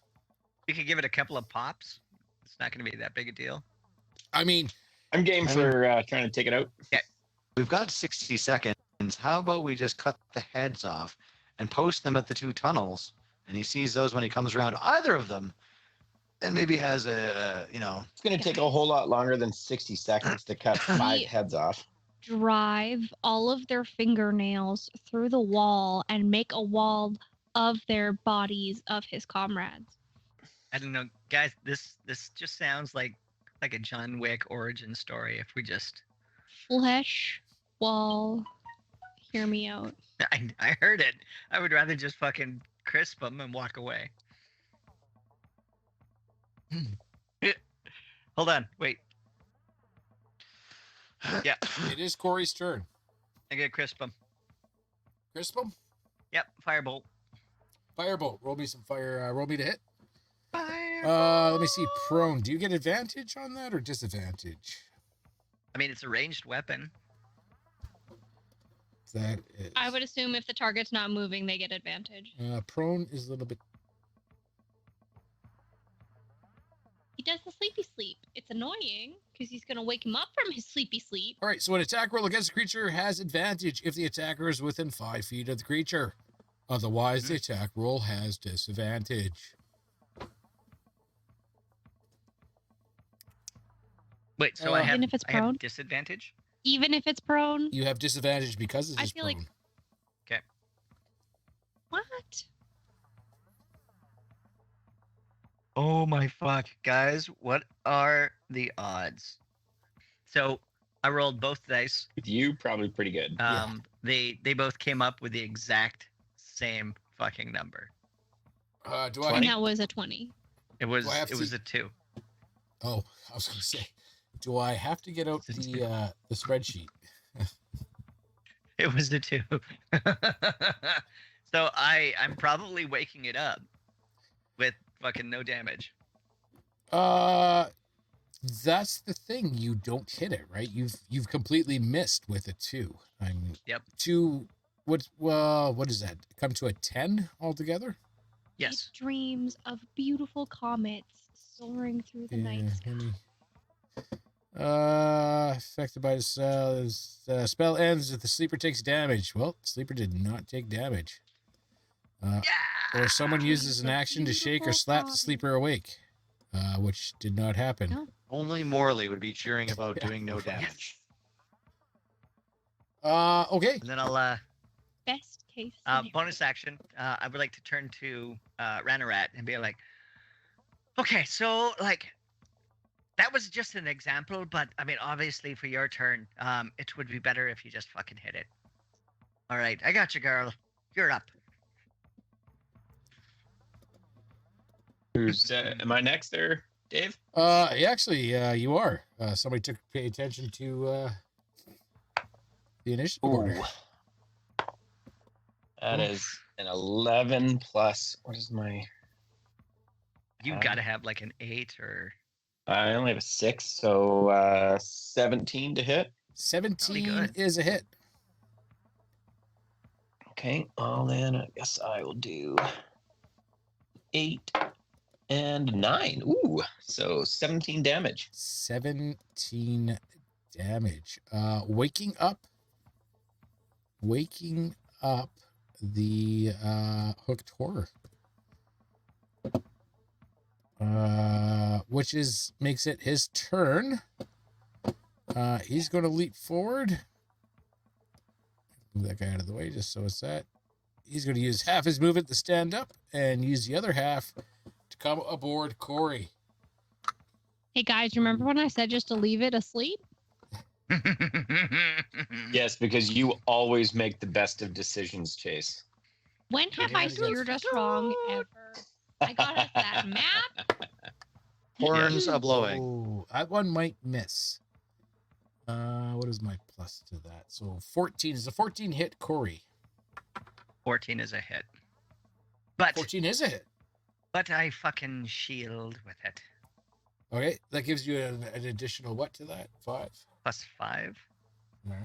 we could give it a couple of pops. It's not going to be that big a deal. I mean, I'm game for trying to take it out. We've got 60 seconds. How about we just cut the heads off and post them at the 2 tunnels, and he sees those when he comes around either of them, and maybe has a, It's going to take a whole lot longer than 60 seconds to cut 5 Yeah. heads off. Drive all of their fingernails through the wall and make a wall of their bodies of his comrades. I don't know, guys. This just sounds like a John Wick origin story. If we just, Flesh wall. Hear me out. I heard it. I would rather just fucking crisp them and walk away. Hold on, wait. Yeah, it is Corey's turn. I gotta crisp them. Crisp him? Yep, firebolt. Firebolt. Roll me some fire. Roll me to hit. Fire. Let me see. Prone. Do you get advantage on that or disadvantage? I mean, it's a ranged weapon. That is. I would assume if the target's not moving, they get advantage. Prone is a little bit. He does the sleepy sleep. It's annoying because he's going to wake him up from his sleepy sleep. All right. So an attack roll against the creature has advantage if the attacker is within 5 feet of the creature. Otherwise, the attack roll has disadvantage. Wait, so I Even if it's have prone? disadvantage? Even if it's prone. You have disadvantage because it I is feel prone. like- Okay. What? Oh my fuck, guys! What are the odds? So I rolled both dice. With you, probably pretty good. Yeah. They both came up with the exact same fucking number. Do And I? that was a 20. It was Do I have it was to- a 2. Oh, I was going to say. Do I have to get out the spreadsheet? It was a 2. So I'm probably waking it up with fucking no damage. That's the thing. You don't hit it, right? You've completely missed with a 2. I mean, Yep. 2. What is that? Come to a 10 altogether? Yes. It dreams of beautiful comets soaring through the night sky. Affected by the spell ends if the sleeper takes damage. Well, sleeper did not take damage. Or someone uses an action to shake or slap the sleeper awake, which did not happen. No. Only Morley would be cheering about doing no damage. Okay. And then I'll Best case. bonus action. I would like to turn to Ranarat and be like, okay, so like that was just an example, but I mean, obviously for your turn, it would be better if you just fucking hit it. All right, I got you, girl. You're up. Who's am I next there, Dave? Actually, you are. Somebody took pay attention to the initiative order. That is an 11 plus. What is my? You gotta have like an 8 or I only have a 6, so 17 to hit. 17 good. is a hit. Okay, well then I guess I will do 8 and 9. Ooh, so 17 damage. 17 damage. Waking up the hooked horror. Which makes it his turn. He's going to leap forward. Move that guy out of the way just so it's that. He's going to use half his movement to stand up and use the other half to come aboard Corey. Hey guys, remember when I said just to leave it asleep? Yes, because you always make the best of decisions, Chase. When have I steered us wrong ever? I got us that map. Horns a blowing. Oh, that one might miss. What is my plus to that? So 14 is a 14 hit Corey. 14 is a hit. But 14 is a hit. but I fucking shield with it. Okay, that gives you an additional what to that? 5. Plus 5. All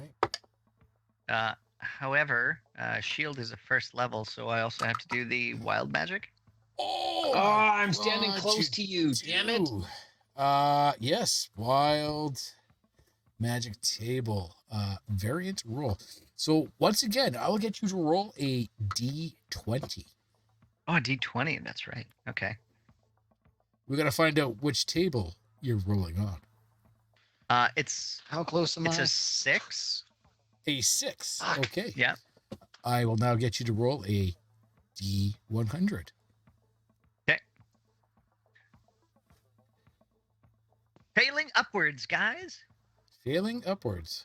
right. However, shield is a first level, so I also have to do the wild magic. Oh, I'm standing close to you. Damn it. Yes, wild magic table. Variant roll. So once again, I'll get you to roll a D20. Oh, D20. That's right. Okay. We got to find out which table you're rolling on. It's How close am it's I? a 6. A 6. Fuck. Okay. Yeah. I will now get you to roll a D100. Failing upwards, guys. Failing upwards.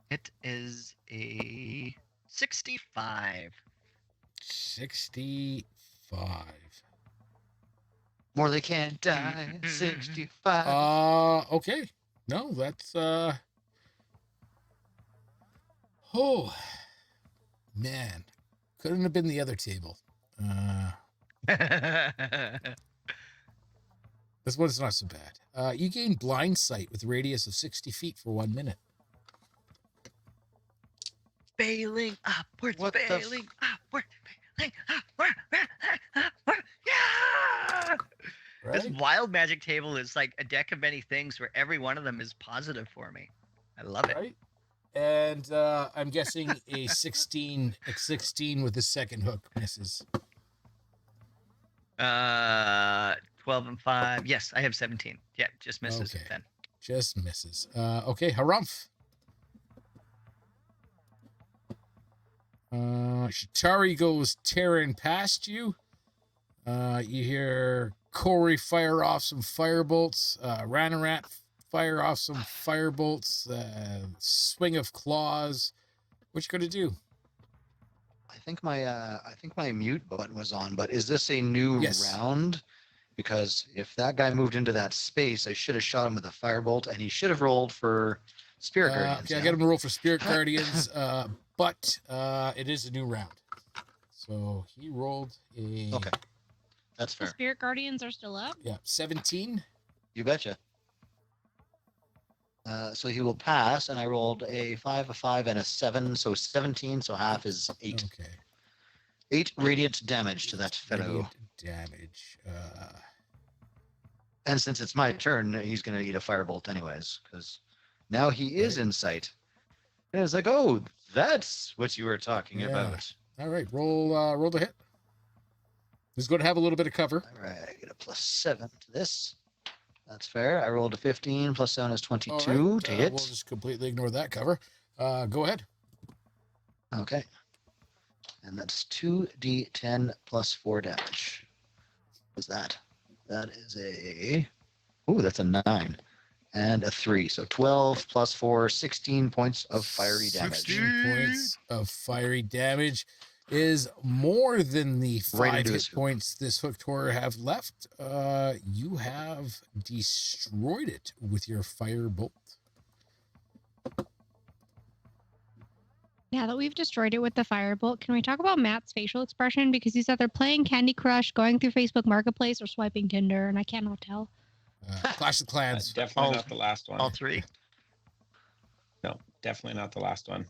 It is a 65. 65. Morley can't die. 65. Okay. No, that's oh man. Couldn't have been the other table. This one's not so bad. You gain blind sight with a radius of 60 feet for 1 minute. Failing upwards, What the f- failing upward, failing upward. Yeah! This Right? wild magic table is like a deck of many things where every one of them is positive for me. I love it. Right? And I'm guessing a 16 with the second hook misses. 12 and 5. Yes, I have 17. Yeah, just misses Okay. then. Just misses. Okay, Harumph. Shatari goes tearing past you. You hear Corey fire off some firebolts. Ranarat fire off some firebolts. Swing of claws. What you gonna do? I think my mute button was on, but is this a new Yes. round? Because if that guy moved into that space, I should have shot him with a firebolt, and he should have rolled for Spirit Guardians. Okay, I got him to roll for Spirit Guardians, but it is a new round. So he rolled a Okay, that's The fair. Spirit Guardians are still up. 17. You betcha. So he will pass, and I rolled a 5, a 5, and a 7, so 17. So half is 8. Okay. 8 radiant damage to that fellow. Radiant damage. And since it's my turn, he's going to eat a firebolt anyways, because now he is Right. in sight. And it's like, oh, that's what you were talking Yeah. about. All right, roll the hit. He's going to have a little bit of cover. All right, I get a +7 to this. That's fair. I rolled a 15, +7 is 22 All right, to hit. we'll just completely ignore that cover. Go ahead. Okay. And that's 2d10 plus 4 damage. What's that? That is a... Ooh, that's a 9. And a 3. So 12 plus 4, 16 points of fiery damage. 16 points of fiery damage is more than the Right 5 into hit his hook. points this hooked horror have left. You have destroyed it with your firebolt. Now that we've destroyed it with the firebolt, can we talk about Matt's facial expression? Because he's either playing Candy Crush, going through Facebook Marketplace, or swiping Tinder, and I cannot tell. Clash of Clans. Definitely All- not the last one. All 3. No, definitely not the last one.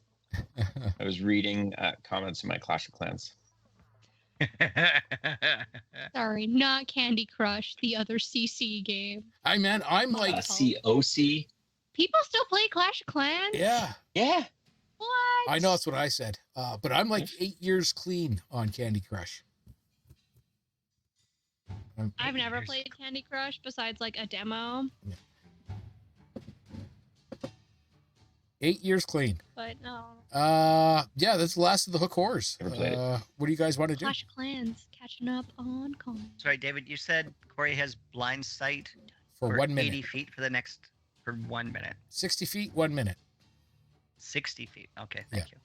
I was reading comments in my Clash of Clans. Sorry, not Candy Crush, the other CC game. Man, I'm like, COC. People still play Clash of Clans? yeah, Yeah. What? I know that's what I said. But I'm like 8 years clean on Candy Crush. I've never played Candy Crush besides like a demo, 8 years clean. but no. Yeah, that's the last of the hook horrors. Never played it. What do you guys want to do? Clash of Clans, catching up on con. Sorry, David, you said Corey has blind sight For 1 minute. 80 feet for 1 minute. 60 feet, 1 minute. 60 feet. Okay, thank you.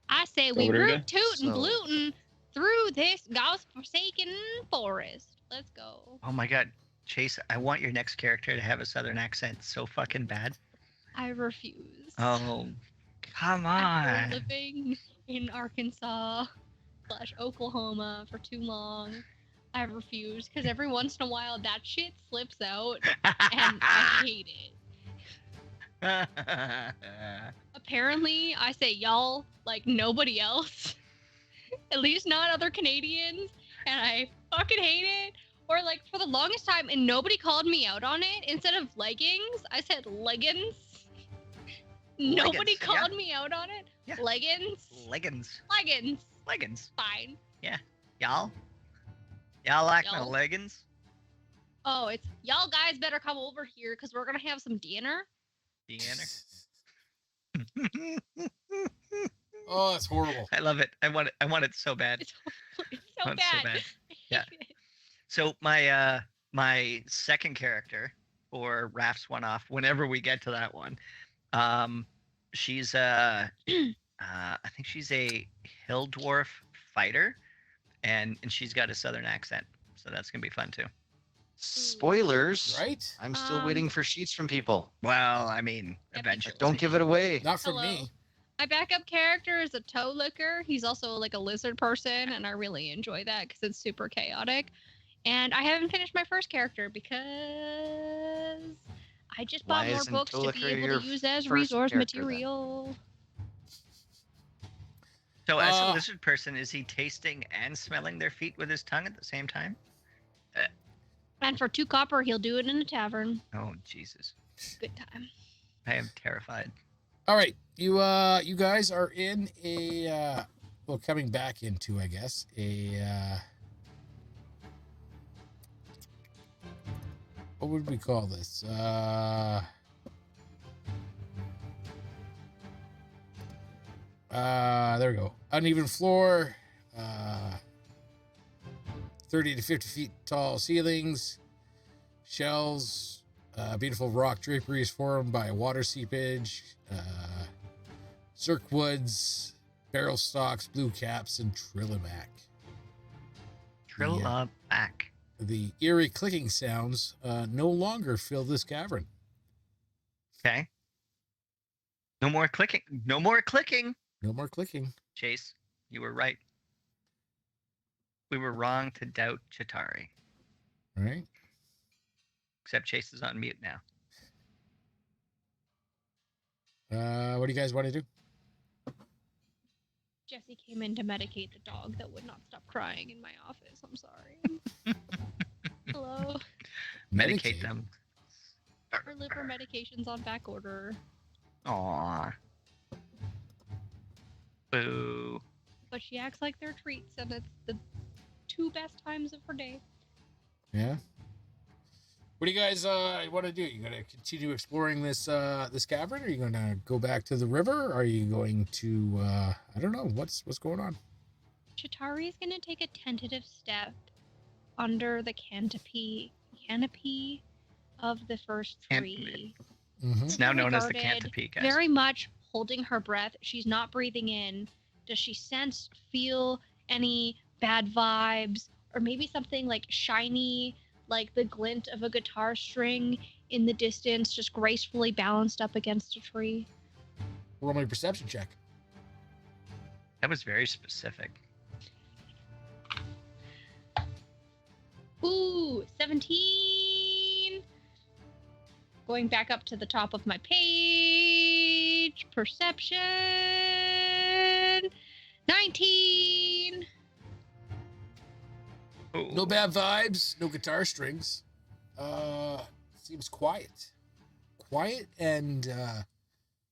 I say we Over to root toot and So- blootin' through this godforsaken forest. Let's go. Oh my god. Chase, I want your next character to have a southern accent so fucking bad. I refuse. Oh, come After on. living in Arkansas / Oklahoma for too long, I refuse because every once in a while that shit slips out and I hate it. Apparently, I say y'all like nobody else, at least not other Canadians, and I fucking hate it. Or like for the longest time, and nobody called me out on it. Instead of leggings, I said leggings. Nobody Leggings, yeah. called me out on it. Yeah. Leggings. Leggings. Leggings. Leggings. Fine. Y'all? Y'all like my Y'all. leggings? Oh, it's y'all guys better come over here because we're gonna have some dinner. Deanna? Oh, that's horrible. I love it. I want it so bad. It's so Oh, bad. it's so bad. I Yeah. hate it. So my second character, or Raph's one off, whenever we get to that one, she's I think she's a hill dwarf fighter, and she's got a southern accent, so that's gonna be fun too. Spoilers. Right? I'm still waiting for sheets from people. Well, I mean, Yeah, eventually. Don't give it away. Not from Hello. me. My backup character is a toe licker. He's also like a lizard person, and I really enjoy that because it's super chaotic. And I haven't finished my first character because I just bought Why more isn't books to toe be licker able your to use as first resource character then? material. So, as a Uh, lizard person, is he tasting and smelling their feet with his tongue at the same time? And for 2 copper, he'll do it in a tavern. Oh, Jesus. Good time. I am terrified. All right, you guys are in a well, coming back into, I guess, a what would we call this? There we go. Uneven floor, 30 to 50 feet tall ceilings, shells, beautiful rock draperies formed by water seepage, cirque woods, barrel stalks, blue caps, and trillimac. Trilla back. The eerie clicking sounds no longer fill this cavern. Okay. No more clicking. No more clicking. No more clicking. Chase, you were right. We were wrong to doubt Chitari. All right. Except Chase is on mute now. What do you guys want to do? Jesse came in to medicate the dog that would not stop crying in my office. I'm sorry. Hello. Medicate them. Her liver medication's on back order. Aww. Boo. But she acts like they're treats, and it's the 2 best times of her day. Yeah. What do you guys want to do? You gonna continue exploring this this cavern? Are you gonna go back to the river? Are you going to I don't know what's going on? Chitari's gonna take a tentative step under the canopy of the first tree. Mm-hmm. It's now known as the Regarded Canopy, guys. Very much holding her breath. She's not breathing in. Does she feel any bad vibes, or maybe something like shiny, like the glint of a guitar string in the distance, just gracefully balanced up against a tree? Roll my perception check. That was very specific. Ooh, 17. Going back up to the top of my page. Perception. 19. Ooh. No bad vibes. No guitar strings. Seems quiet. Quiet, and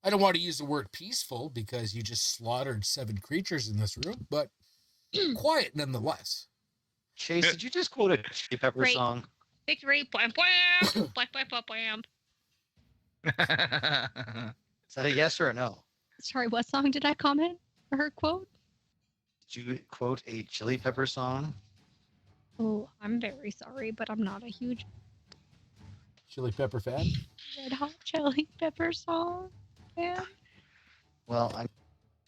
I don't want to use the word peaceful because you just slaughtered 7 creatures in this room, but quiet nonetheless. Chase, did you just quote a Chili Pepper Great. song? Victory. Blam, blam. Blam, blam, blam, blam. Is that a yes or a no? Sorry, what song did I comment or quote? Did you quote a Chili Pepper song? Oh, I'm very sorry, but I'm not a huge Chili Pepper fan. Red Hot Chili Pepper song fan. Well, I'm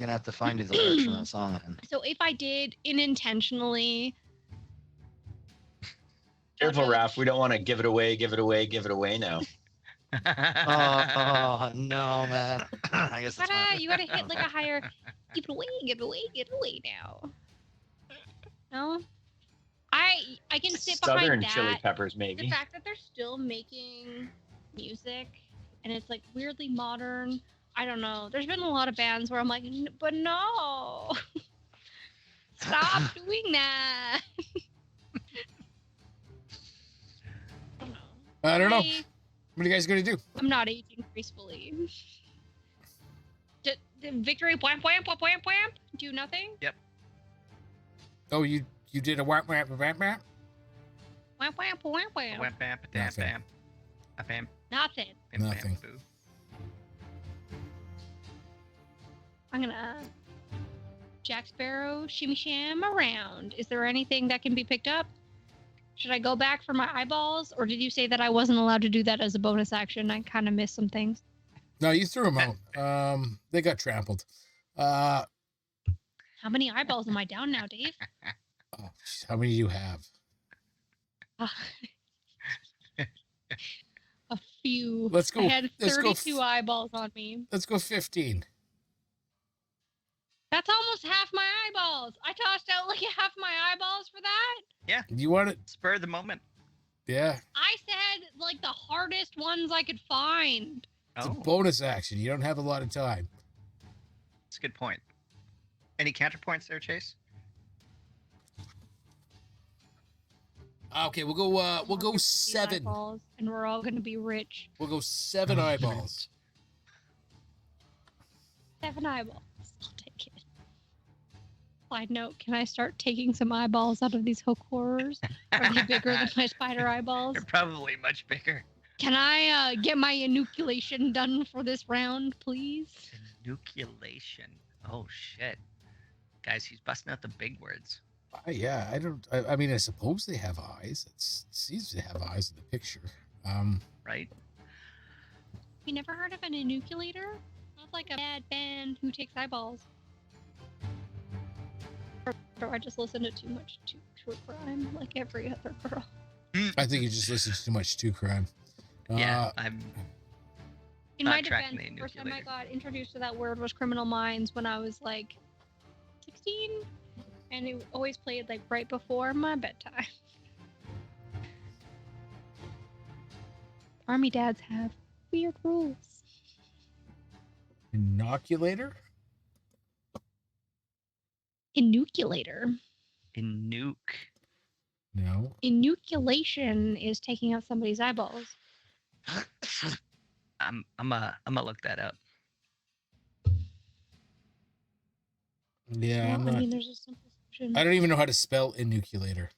gonna have to find you the lyrics from that song then. So if I did unintentionally, Careful, Okay. Raph. We don't want to give it away now. Oh no, man. I guess that's fine. you gotta hit like a higher. Give it away now. No, I can sit Southern behind chili that. peppers, The maybe. fact that they're still making music and it's like weirdly modern. I don't know. There's been a lot of bands where I'm like, but no, stop doing that. I don't know. What are you guys gonna do? I'm not aging gracefully. Victory, wham, wham, wham, wham, wham. Do nothing. Oh, you did a whap whap whap whap. Wham, wham, wham, wham. Wham, bam, ba-dam, Nothing. bam. A bam, Nothing. bam, bam, Nothing. boo. I'm gonna Jack Sparrow shimmy sham around. Is there anything that can be picked up? Should I go back for my eyeballs, or did you say that I wasn't allowed to do that as a bonus action? I kind of missed some things. No, you threw them out. They got trampled. How many eyeballs am I down now, Dave? Oh, how many do you have? few. Let's go. I had Let's go 32 eyeballs on me. Let's go 15. That's almost half my eyeballs. I tossed out like half my eyeballs for that. Yeah, You want it? spur of the moment. Yeah. I said like the hardest ones I could find. It's a Oh, bonus action. You don't have a lot of time. that's a good point. Any counterpoints there, Chase? Okay, we'll go. We'll go These 7. eyeballs, and we're all gonna be rich. We'll go 7 eyeballs. 7 eyeballs. I'll take it. Side note: can I start taking some eyeballs out of these hook horrors? Are they bigger than my spider eyeballs? They're probably much bigger. Can I get my inoculation done for this round, please? Enuculation. Oh shit, guys, he's busting out the big words. Yeah, I don't. I mean, I suppose they have eyes. It seems to have eyes in the picture. Right? You never heard of an enuculator? Sounds like a bad band who takes eyeballs. Or I just listen to too much true crime, like every other girl. I think you just listened to too much to crime. Yeah, I'm. In Not my tracking defense, the the first time I enuculator. got introduced to that word was Criminal Minds when I was like 16, and it always played like right before my bedtime. Army dads have weird rules. Inoculator? Enuculator. Enuke. No. Enuculation is taking out somebody's eyeballs. I'm gonna look that up. Yeah, I'm Well, I not. mean, there's a simple solution. I don't even know how to spell enuculator.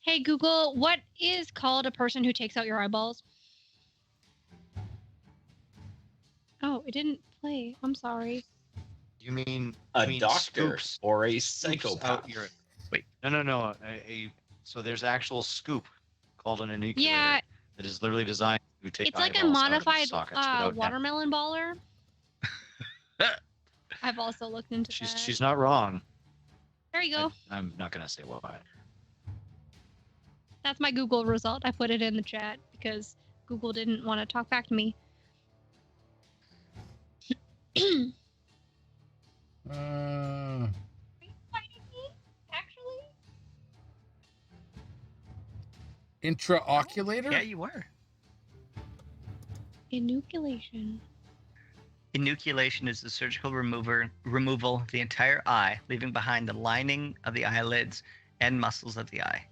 Hey Google, what is called a person who takes out your eyeballs? Oh, it didn't play. I'm sorry. You mean A you mean doctor scoops- or a scoops psychopath. out your- Wait. No. So there's actual scoop called an enuculator Yeah, that is literally designed to take it's like a eyeballs out of the modified sockets without watermelon baller. I've also looked into that. She's not wrong. There you go. I'm not gonna say why. That's my Google result. I put it in the chat because Google didn't want to talk back to me. Uh, Are you fighting me? Actually? intraoculator? Yeah, you were. Enuculation. Enuculation is the surgical removal of the entire eye, leaving behind the lining of the eyelids and muscles of the eye.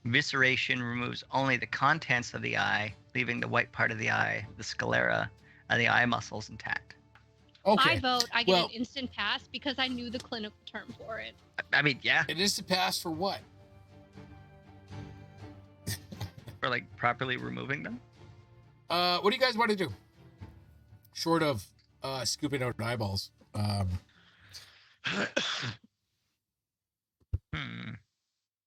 Visceration removes only the contents of the eye, leaving the white part of the eye, the sclera, and the eye muscles intact. Okay. I vote I get Well- an instant pass because I knew the clinical term for it. I mean, yeah, It is to pass for what? for like properly removing them. What do you guys want to do? Short of scooping out eyeballs.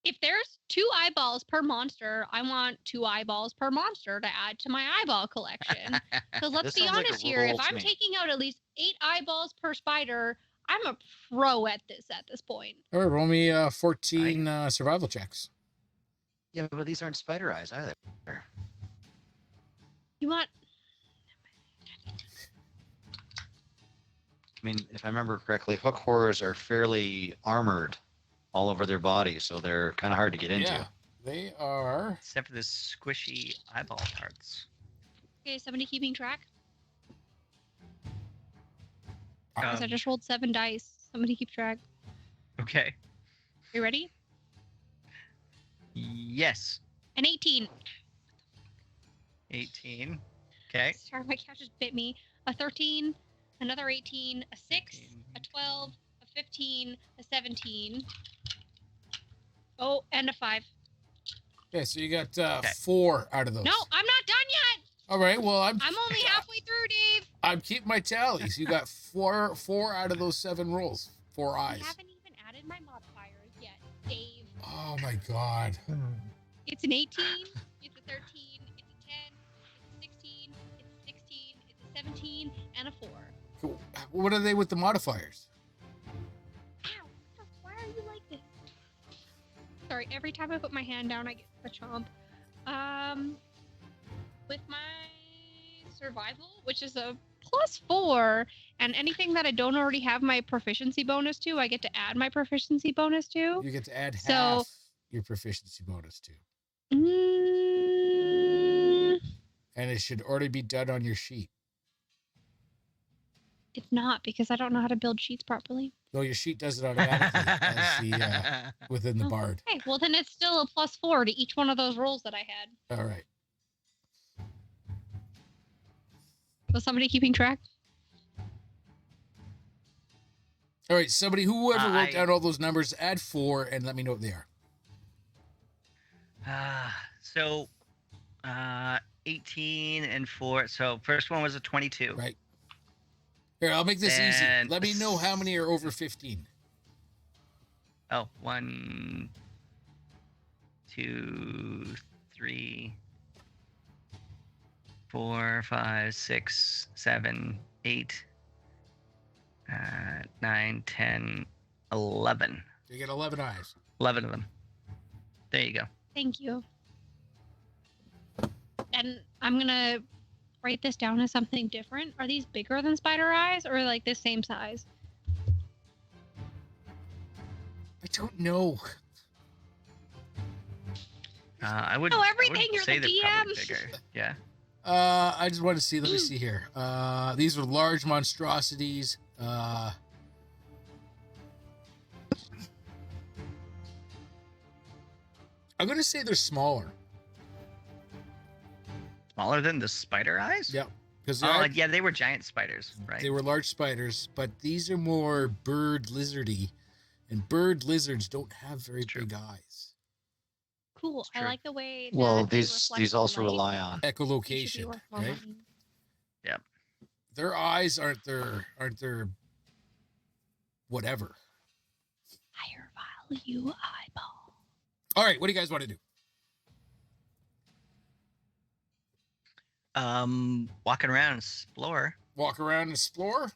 If there's 2 eyeballs per monster, I want 2 eyeballs per monster to add to my eyeball collection. Because let's This be sounds like a honest here, if rule to I'm me. taking out at least 8 eyeballs per spider, I'm a pro at this point. All right, roll me 14 survival checks. Yeah, but these aren't spider eyes either. You want I mean, if I remember correctly, hook horrors are fairly armored all over their body, so they're kind of hard to get into. Yeah, they are. Except for the squishy eyeball parts. okay, somebody keeping track? Uh, Because I just rolled 7 dice. Somebody keep track. Okay. You ready? Yes. An 18. 18. Okay. Sorry, my cat just bit me. A 13, another 18, a 6, a 12, a 15, a 17. Oh, and a 5. Okay, so you got Okay. 4 out of those. No, I'm not done yet. All right, well, I'm I'm only halfway through, Dave. I'm keeping my tallies. You got 4 out of those 7 rolls. 4 I eyes. haven't even added my modifiers yet, Dave. Oh my god. It's an 18, it's a 13, it's a 10, it's a 16, it's a 16, it's a 17, and a 4. Cool. What are they with the modifiers? Ow, why are you like this? Sorry, every time I put my hand down, I get a chomp. With my survival, which is a +4, and anything that I don't already have my proficiency bonus to, I get to add my proficiency bonus to. You get to add So- half your proficiency bonus to. Mm, And it should already be done on your sheet. it's not, because I don't know how to build sheets properly. No, your sheet does it automatically as the within the Oh, bard. Okay, well then it's still a +4 to each one of those rolls that I had. All right. Was somebody keeping track? All right, somebody, whoever wrote I- down all those numbers, add 4 and let me know what they are. So 18 and 4. So first one was a 22. Right. Here, I'll make this easy. And- Let me know how many are over 15. Oh, 1, 2, 3, 4, 5, 6, 7, 8, 9, 10, 11. You get 11 eyes. 11 of them. There you go. Thank you. And I'm gonna write this down as something different. Are these bigger than spider eyes, or like the same size? I don't know. I would. Oh, I everything, would you're say the they're probably DM. bigger. Yeah. I just want to see. Let me see here. These are large monstrosities. I'm going to say they're smaller. Smaller than the spider eyes? Yep. Because Oh, yeah, they were giant spiders, right? they were large spiders, but these are more bird lizardy, and bird lizards don't have very It's true. big eyes. Cool. It's I true. like the way. Well, that they these reflect the also light. rely on. They should be Echolocation, worth more right? money. Their eyes aren't their whatever. Higher value eyeball. All right, what do you guys want to do? Walking around and explore. Walk around and explore?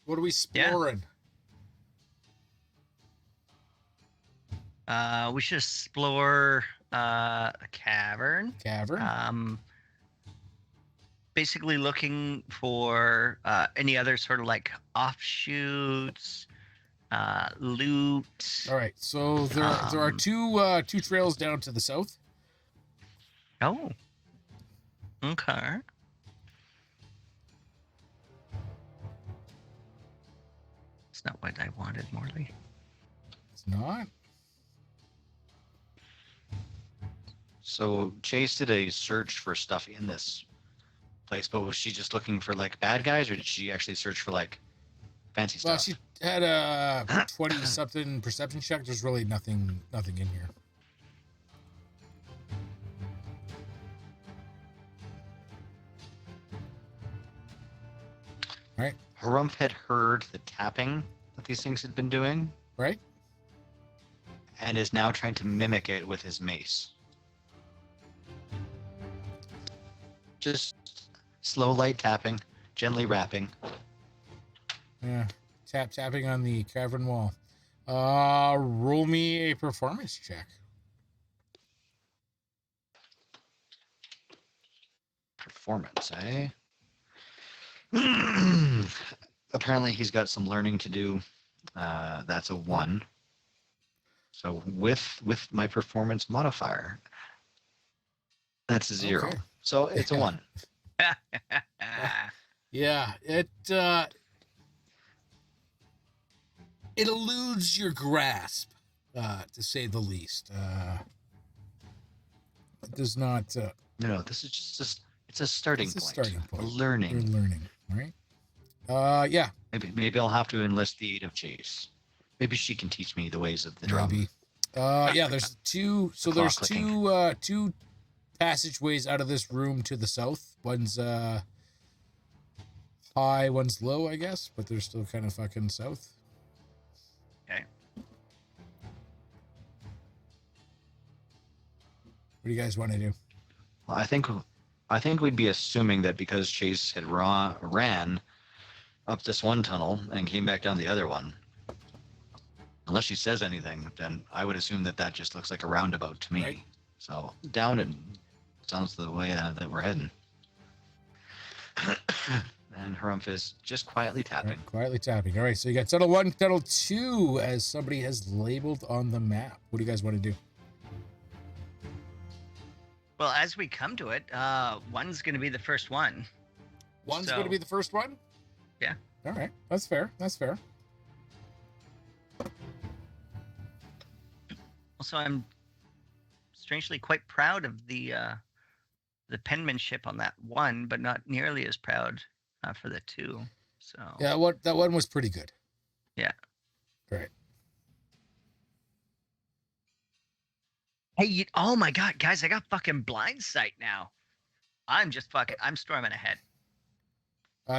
What are we Yeah. exploring? We should explore a cavern. Cavern? Basically looking for any other sort of like offshoots, loot. All right, so there are two trails down to the south. Oh. Okay. It's not what I wanted, Morley. It's not. So Chase did a search for stuff in this place, but was she just looking for like bad guys, or did she actually search for like fancy Well, stuff? she had a 20-something perception check. There's really nothing in here. Harumph had heard the tapping that these things had been doing, Right? and is now trying to mimic it with his mace. Just slow, light tapping, gently rapping. Yeah. Tapping on the cavern wall. Roll me a performance check. Performance, eh? Apparently, he's got some learning to do. That's a 1. So with my performance modifier, that's a 0. Okay. So it's a 1. Yeah, it eludes your grasp, to say the least. It does not. No, this is just it's a starting It's a point. starting point. A You're learning. learning, right? Yeah, Maybe I'll have to enlist the aid of Chase. Maybe she can teach me the ways of the drum. maybe. Yeah, there's two. So The there's clock clicking. two passageways out of this room to the south. One's high, one's low, I guess, but they're still kind of fucking south. Okay. What do you guys want to do? Well, I think we'd be assuming that because Chase had ran up this one tunnel and came back down the other one. Unless she says anything, then I would assume that just looks like a roundabout to me. Right. So down it sounds the way that we're heading. And Harumph is just quietly All tapping. right, quietly tapping. All right, so you got tunnel 1, tunnel 2, as somebody has labeled on the map. What do you guys want to do? Well, as we come to it, one's going to be the first one. One's So- going to be the first one? Yeah. All right, that's fair. That's fair. Also, I'm strangely quite proud of the penmanship on that one, but not nearly as proud for the 2. So Yeah, that one was pretty good. Yeah. Right. Hey, oh my God, guys, I got fucking blind sight now. I'm storming ahead.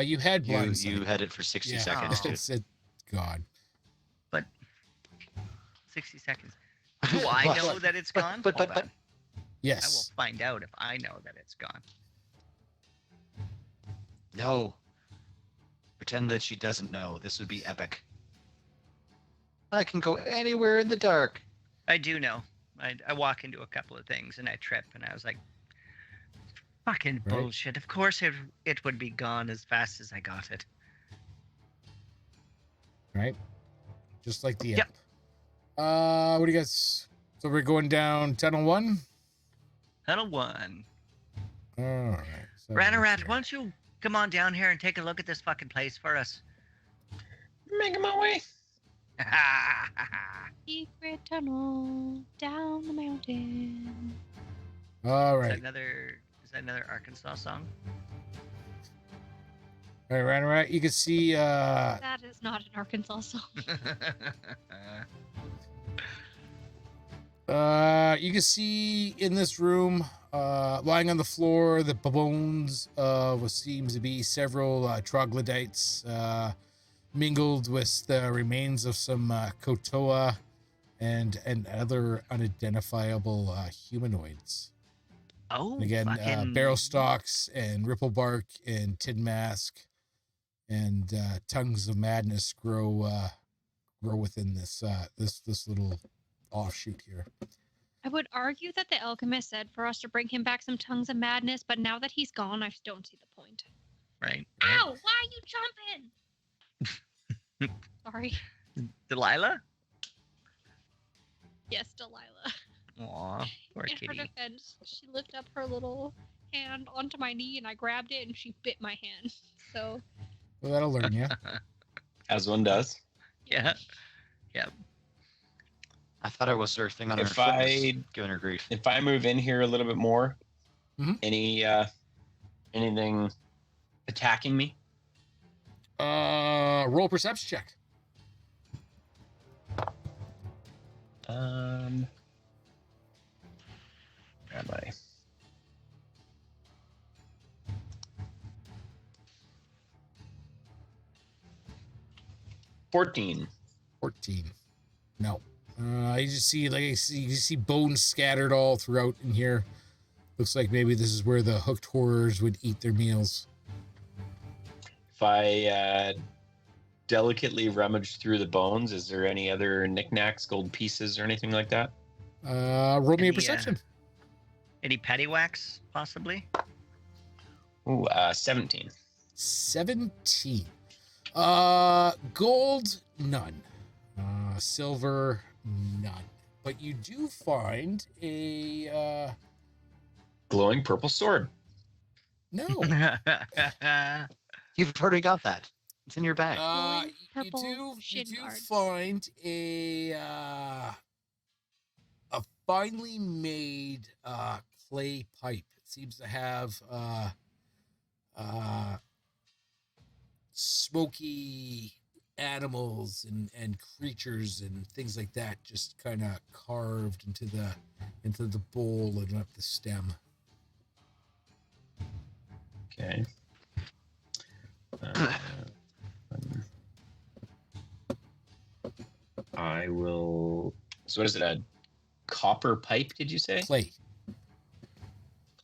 You had blind sight. You had it for 60 Yeah. seconds, too. It's God. But 60 seconds. Do I know that it's gone? But Hold on. I will Yes. find out if I know that it's gone. No. Pretend that she doesn't know. This would be epic. I can go anywhere in the dark. I do know. I walk into a couple of things and I trip and I was like, fucking Right. bullshit. Of course it would be gone as fast as I got it. Right? Just like the Yep. app. What do you guys... So we're going down tunnel 1? Tunnel 1. All right. So Ranarat, why don't you come on down here and take a look at this fucking place for us? Making my way. Secret tunnel down the mountain. All Is right. that another Arkansas song? All right, Ranarat, you can see... That is not an Arkansas song. You can see in this room, lying on the floor, the bones of what seems to be several troglodytes mingled with the remains of some Kotoa and other unidentifiable humanoids. Oh, And again, fucking... barrel stalks and ripple bark and tin mask and tongues of madness grow within this little offshoot here. I would argue that the alchemist said for us to bring him back some tongues of madness, but now that he's gone, I don't see the point. Right. Ow! Why are you jumping? Sorry. Delilah? Yes, Delilah. Aw, poor In her kitty. defense, she lifted up her little hand onto my knee and I grabbed it and she bit my hand. So, Well, that'll learn you. As one does. Yeah. I thought I was surfing on her If foot, was I- giving her grief. If I move in here a little bit more, Mhm. anything attacking me? Roll perception check. Where am I? $14. 14. No. You just see you see bones scattered all throughout in here. Looks like maybe this is where the hooked horrors would eat their meals. If I delicately rummage through the bones, is there any other knickknacks, gold pieces, or anything like that? Roll me a Any, perception. Any paddywhacks, possibly? Ooh, 17. 17. Gold, none. Silver, none. But you do find a Glowing purple sword. no. You've already got that. It's in your bag. You Purple do shin guards. find a finely made clay pipe. It seems to have smoky animals and creatures and things like that just kind of carved into the bowl and up the stem. Okay. I will. So, what is it? A copper pipe? Did you say? Clay.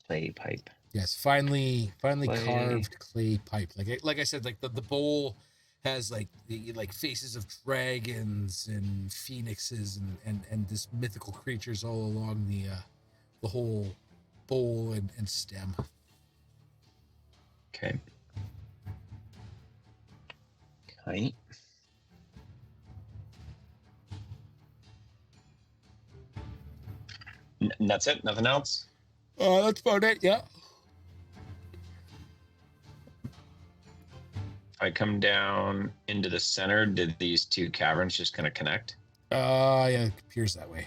Clay pipe. Yes, finely Clay. carved clay pipe. Like I said, like the bowl has like the faces of dragons and phoenixes and this mythical creatures all along the whole bowl and stem. Okay. height. That's it? Nothing else? That's about it, yeah. If I come down into the center, did these two caverns just kind of connect? Yeah, it appears that way.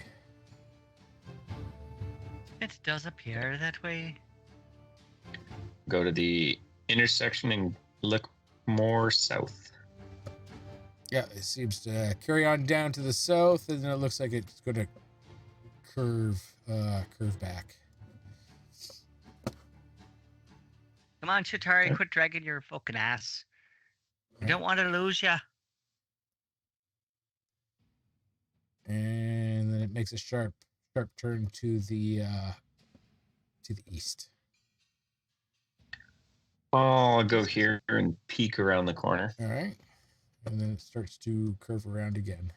It does appear that way. Go to the intersection and look more south. Yeah, it seems to carry on down to the south, and then it looks like it's going to curve back. Come on, Chitari, quit dragging your fucking ass. I don't want to lose ya. And then it makes a sharp turn to the east. I'll go here and peek around the corner. All right, and then it starts to curve around again.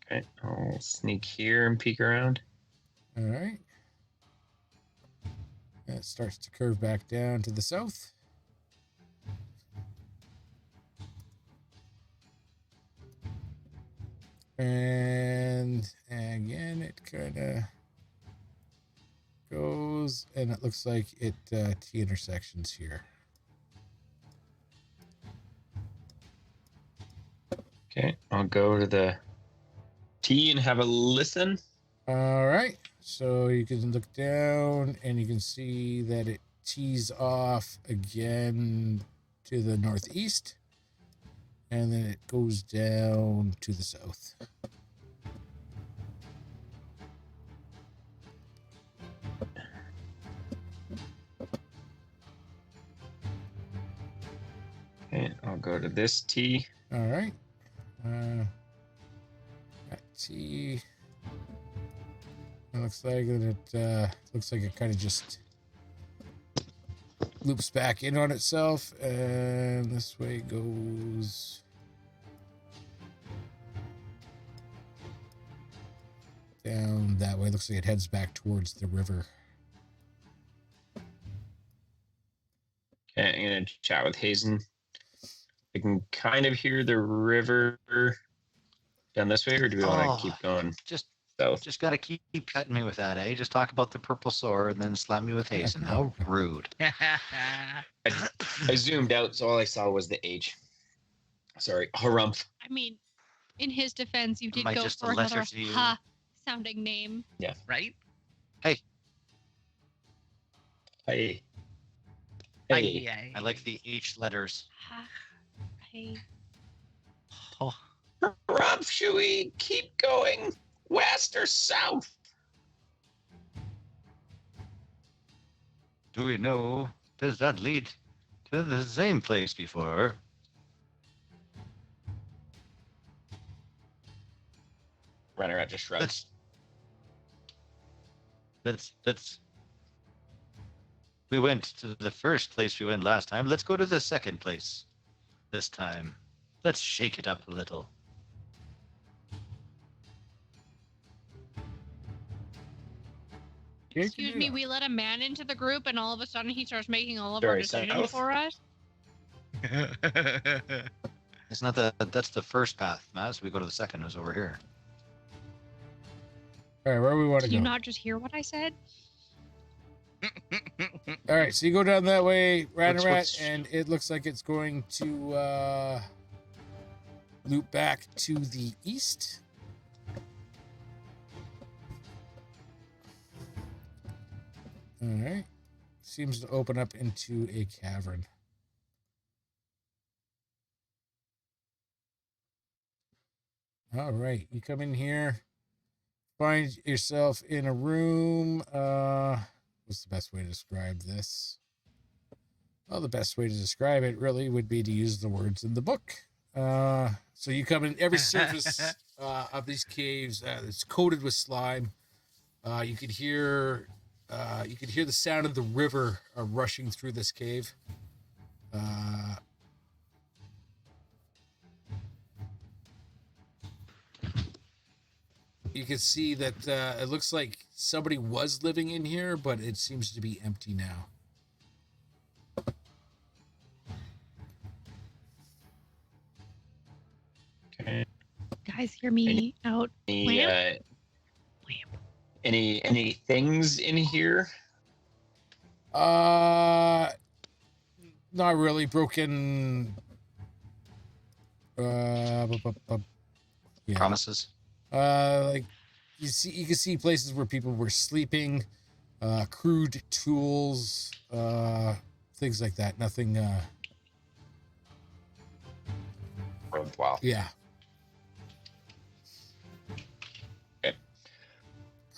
Okay, I'll sneak here and peek around. All right. And it starts to curve back down to the south. And again, it kind of goes, and it looks like it T intersections here. Okay, I'll go to the T and have a listen. All right. So you can look down and you can see that it tees off again to the northeast, and then it goes down to the south. Okay, I'll go to this T. All right. That T. It looks like it kind of just loops back in on itself, and this way goes down that way. Looks like it heads back towards the river. Okay, I'm gonna chat with Hazen. I can kind of hear the river down this way, or do we want to keep going Just south? gotta keep cutting me with that, eh? Just talk about the purple sword and then slap me with Hazen. How rude. I zoomed out, so all I saw was the H. Sorry, harumph. I mean, in his defense, you did Am I go just a for lesser another to you? ha sounding name. Yeah. Right? Hey. Aye, Hey. aye. I like the H letters. Ha. Hey. Oh, Harumph, should we keep going west or south? Do we know? Does that lead to the same place before? Runner at just shrugs. Let's. We went to the first place we went last time. Let's go to the second place this time. Let's shake it up a little. Excuse me, we let a man into the group, and all of a sudden he starts making all of Very our decisions south. for us. It's not that's the first path, Maz. We go to the second. It was over here. All right, where do we want to Did go? you not just hear what I said? All right, so you go down that way, What's- and it looks like it's going to loop back to the east. All right. Seems to open up into a cavern. All right, you come in here, find yourself in a room. What's the best way to describe this? Well, the best way to describe it really would be to use the words in the book. So you come in, every surface of these caves it's coated with slime. You could hear the sound of the river rushing through this cave. You can see that it looks like somebody was living in here, but it seems to be empty now. guys hear me out? Any, Lamp? any things in here? Not really broken. Yeah. Promises. Like you can see places where people were sleeping, crude tools, things like that. Nothing. Worthwhile. Yeah. Okay.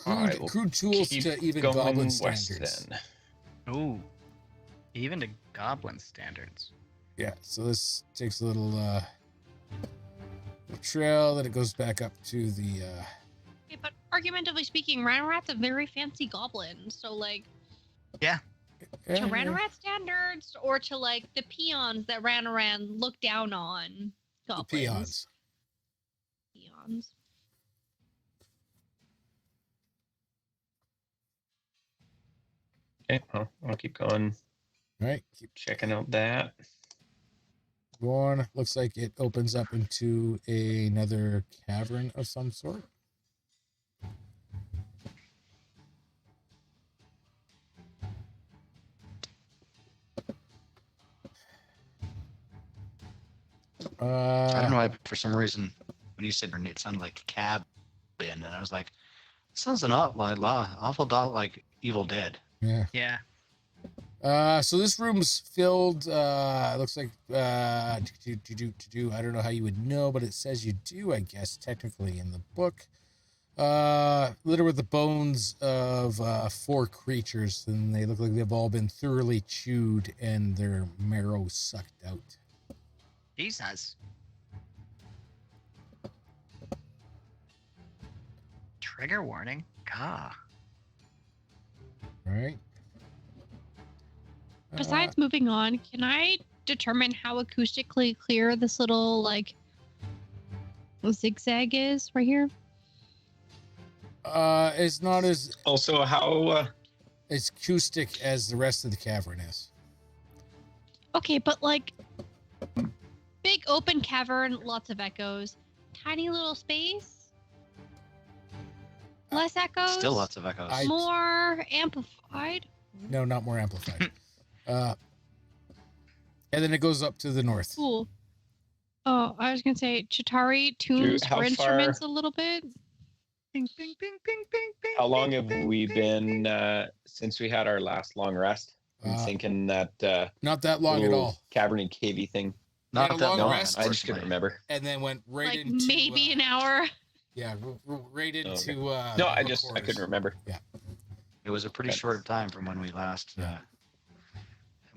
I will Crude tools keep to even going goblin west standards. then. Ooh, even to goblin standards. Yeah. So this takes a little trail, then it goes back up to the. Okay, but argumentatively speaking, Ranorat's a very fancy goblin. So, like, to Ranorat standards or to, like, the peons that Ranoran look down on goblins? Peons. Peons. Okay, well, I'll keep going, All right. Keep checking out that. going. Looks like it opens up into another cavern of some sort. I don't know why, for some reason, when you said it sounded like cabin, and I was like, it sounds an awful lot like Evil Dead. Yeah. Yeah. So this room's filled. Looks like I don't know how you would know, but it says you do, I guess, technically in the book. Littered with the bones of 4 creatures, and they look like they've all been thoroughly chewed and their marrow sucked out. Jesus. Trigger warning. Gah. All right. Besides moving on, can I determine how acoustically clear this little, like, zigzag is right here? It's not as Also, how as acoustic as the rest of the cavern is. Okay, but, like, big open cavern, lots of echoes. Tiny little space, less echoes. Still lots of echoes. More amplified. No, not more amplified. And then it goes up to the north. Cool. Oh, I was gonna say Chitari tunes how her far- instruments a little bit. Bing, bing, bing, bing, bing, bing. how long bing, have bing, we bing, been since we had our last long rest? I'm thinking that Not that long at little all. caverny cavey thing. Had a Not that long long, rest. I just couldn't unfortunately. remember. And then went right Like into maybe an hour. Yeah, right into. Okay. The No, I chorus. couldn't remember. It was a pretty That's- short time from when we last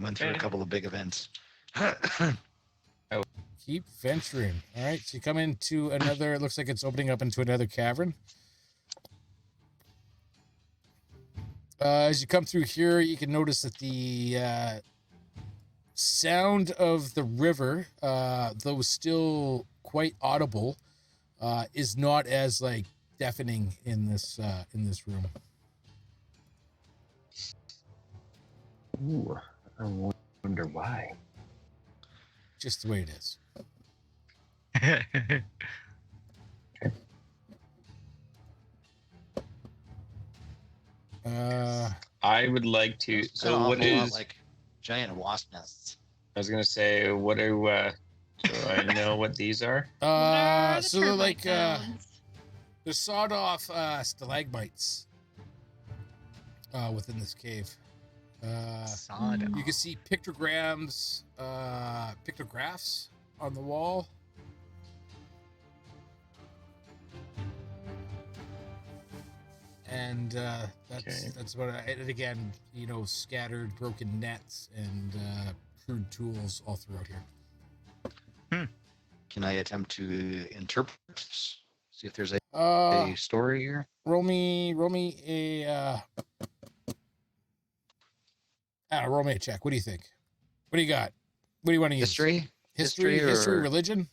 went through a Okay. couple of big events. Keep venturing. All right, so you come into another. It looks like it's opening up into another cavern. As you come through here, you can notice that the sound of the river, though still quite audible, is not as like deafening in this room. Ooh, I wonder why. Just the way it is. bing. I would like to. An So what awful lot is? like giant wasp nests? I was gonna say, what do I know what these are? What are the So they're like termite sounds? they're sawed off stalagmites within this cave. Sod. You can see pictographs on the wall. And that's what and again, scattered broken nets and crude tools all throughout here. Can I attempt to interpret? See if there's a Uh, story here. roll me a roll me a check. What do you think? What do you got? What do you want to use? History? History, or- religion?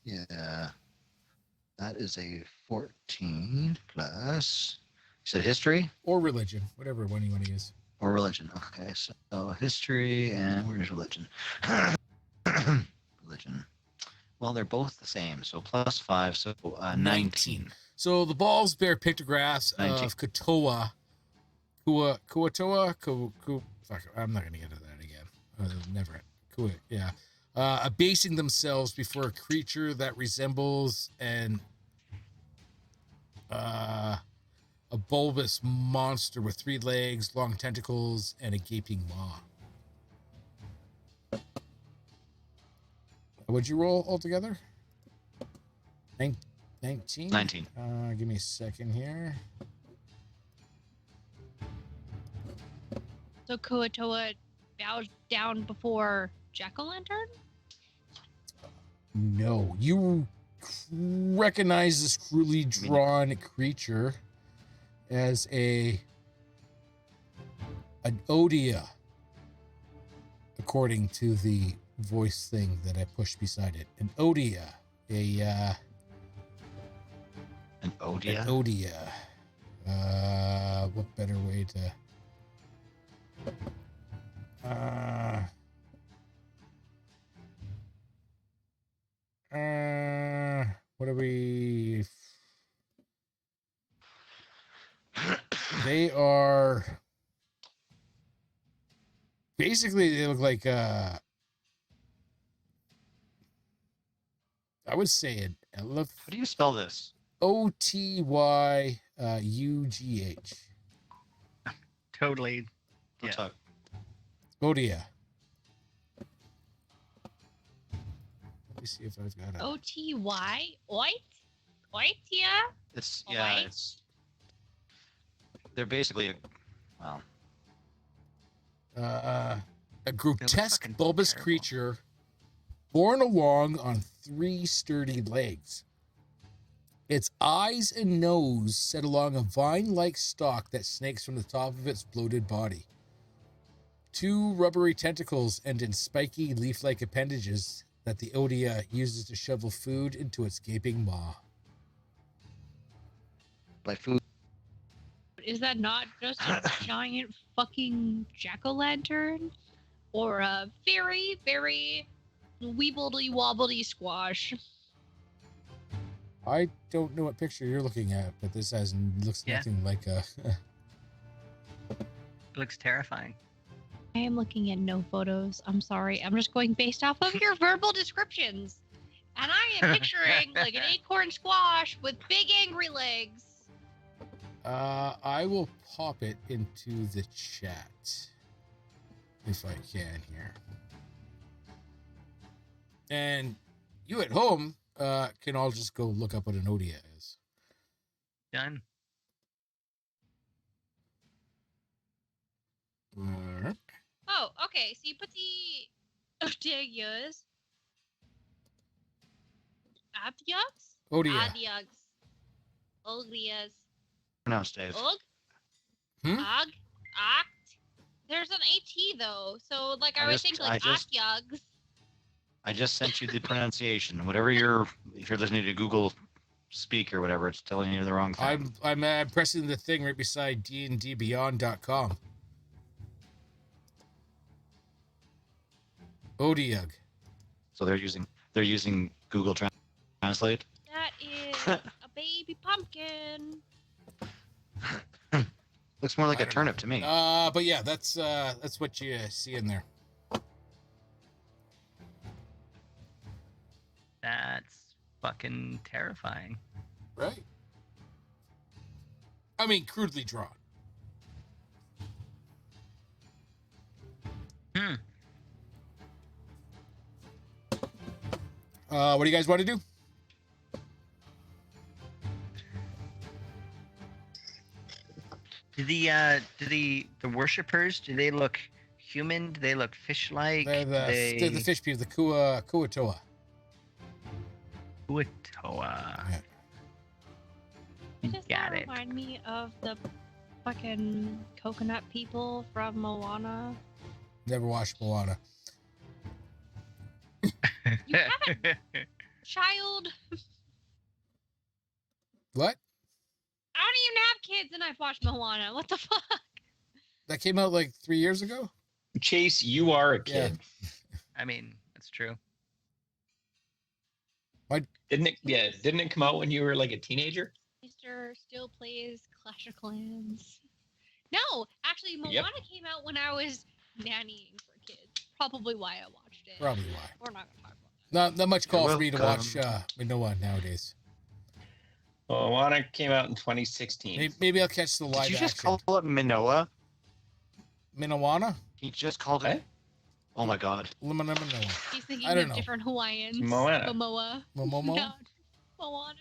Yeah. That is a 14 plus. You said history Or religion, whatever one you want to use. or religion? Okay, so history and where's religion? religion. Well, they're both the same, so +5, so 19. So the balls bear pictographs 19. of Kuatoa. Fuck, I'm not going to get into that again. Never. Yeah. Abasing themselves before a creature that resembles a bulbous monster with 3 legs, long tentacles, and a gaping maw. What'd you roll altogether? 19? 19. Give me a second here. So Kuatoa bows down before Jack-o'-lantern? No. You recognize this crudely drawn creature as an Odia, according to the voice thing that I pushed beside it. An Odia. An Odia? An Odia. What better way to... what are we... They are... Basically, they look like, I would say an elephant. How do you spell this? Otyugh. Totally. Let's Yeah. talk. Odia. Let me see if I've got a... O-T-Y? Oitia? It's Alright. it's. They're basically, well, a grotesque fucking bulbous terrible. creature borne along on 3 sturdy legs. Its eyes and nose set along a vine-like stalk that snakes from the top of its bloated body. 2 rubbery tentacles end in spiky leaf-like appendages that the Odia uses to shovel food into its gaping maw. like food. Is that not just a giant fucking jack-o'-lantern? Or a very, very weebledy-wobbly squash? I don't know what picture you're looking at, but this looks Yeah. nothing like a... It looks terrifying. I am looking at no photos. I'm sorry. I'm just going based off of your verbal descriptions. And I am picturing like an acorn squash with big angry legs. I will pop it into the chat if I can here. And you at home can all just go look up what an Odia is. Done. Alright. Oh, okay. So you put the Odias. Adiugs? Odia. Adiugs. Odias. Pronounced Dave. Ug? Hmm? Ag? Act? There's an AT though. So like I, I would just- think I like just- Atyugs. I just sent you the pronunciation. Whatever if you're listening to Google Speak or whatever, it's telling you the wrong thing. I'm pressing the thing right beside dndbeyond.com. Odiug. So they're using Google Translate. That is a baby pumpkin. Looks more like I a don't turnip to me. But yeah, that's what you see in there. That's fucking terrifying. Right? I mean, crudely drawn. Hmm. What do you guys want to do? Do the worshippers, do they look human? Do they look fish-like? They're they the fish people, the Kuatoa. Kuatoa. Does Got that it. remind me of the fucking coconut people from Moana? Never watched Moana. You haven't, child. What? I don't even have kids and I've watched Moana. What the fuck? That came out like 3 years ago? Chase, you are a Yeah. kid. I mean, that's true. Didn't it? Yeah, didn't it come out when you were like a teenager? Mister still plays Clash of Clans. No, actually, Moana came out when I was nannying for kids. Probably why I watched it. Probably why. We're not gonna talk about that. Not much call for me to watch welcome. Manoa nowadays. Well, Moana came out in 2016. Maybe I'll catch the live Did you just action. call it Minoa? Minawana? He just called it. Oh my god. Manoa. He's thinking I don't of know. different Hawaiians. Moana. Momoa. Momomo? Not Moana.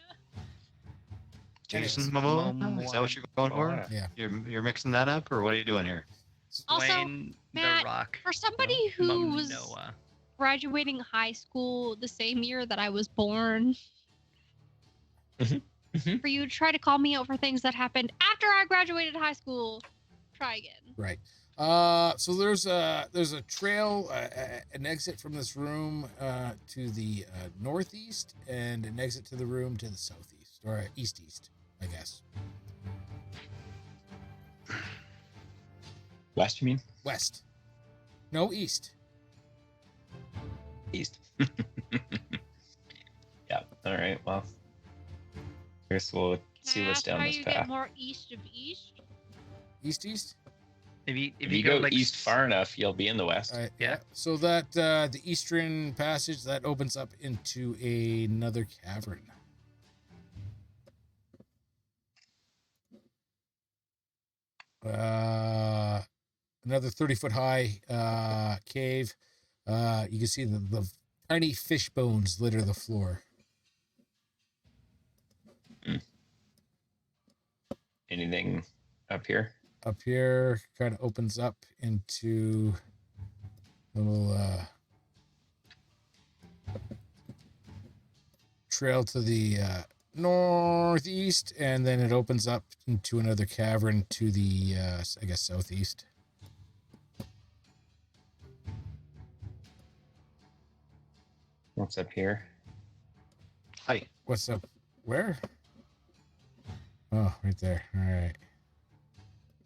Jason Momoa. Momoa? Is that what you're going for? Moana. Yeah. You're mixing that up, or what are you doing here? Also, Dwayne Matt, the Rock. For somebody who was Momoa. graduating high school the same year that I was born, for you to try to call me out for things that happened after I graduated high school, try again. Right. So there's a trail, an exit from this room to the northeast, and an exit to the room to the southeast, or east, I guess. West, you mean? West. No, east. East. Yeah. All right. Well, I guess we'll see Can I what's ask down how this you path. get more east of east? East? If If you go like east far enough, you'll be in the west. Yeah. So that the eastern passage that opens up into another cavern. Another 30-foot high cave. You can see the tiny fish bones litter the floor. Anything up here? Up here kind of opens up into a little trail to the northeast, and then it opens up into another cavern to the I guess southeast. What's up here? Hi. What's up? Where? Oh, right there. All right.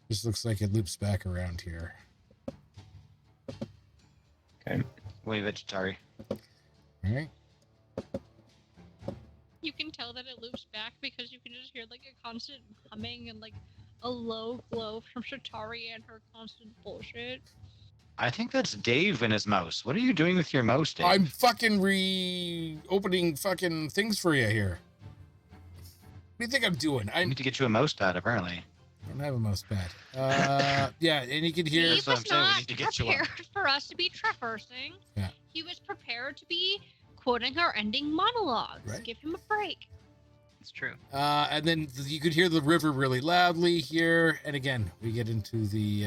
This looks like it loops back around here. Okay. Wave it, Tari. All right. You can tell that it loops back because you can just hear like a constant humming and like a low glow from Shatari and her constant bullshit. I think that's Dave and his mouse. What are you doing with your mouse, Dave? I'm fucking reopening fucking things for you here. What do you think I'm doing? I I need to get you a mouse pad, apparently. don't have a mouse pad. Yeah, and you can hear. He That's what was I'm saying, we not need to get you one. prepared for us to be traversing. Yeah. He was prepared to be quoting our ending monologues. Right. Give him a break. It's true. And then you could hear the river really loudly here, and again we get into the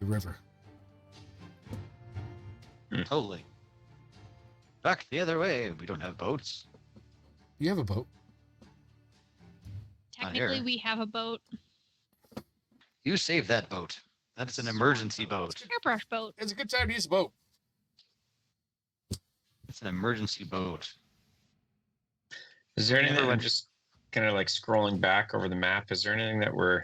river. Totally. Back the other way. We don't have boats. You have a boat. Not here. Technically, we have a boat. You save that boat. That's an emergency boat. Airbrush boat. It's a good time to use a boat. It's an emergency boat. Is there Never anything? I'm went- just kind of like scrolling back over the map. Is there anything that we're?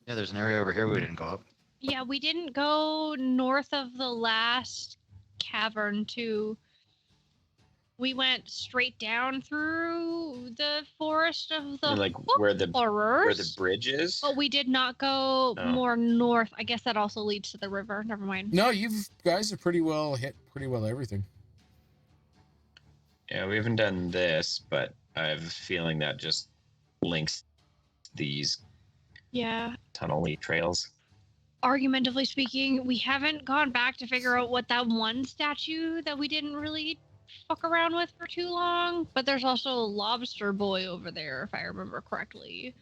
Yeah, there's an area over here we didn't go up. Yeah, we didn't go north of the last cavern to. We went straight down through the forest of the Like where the horrors. bridge is? But we did not go Oh. more north. I guess that also leads to the river. Never mind. No, you guys have pretty well hit everything. Yeah, we haven't done this, but I have a feeling that just links these Yeah. tunnel-y trails. Argumentatively speaking, we haven't gone back to figure out what that one statue that we didn't really fuck around with for too long. But there's also a lobster boy over there, if I remember correctly.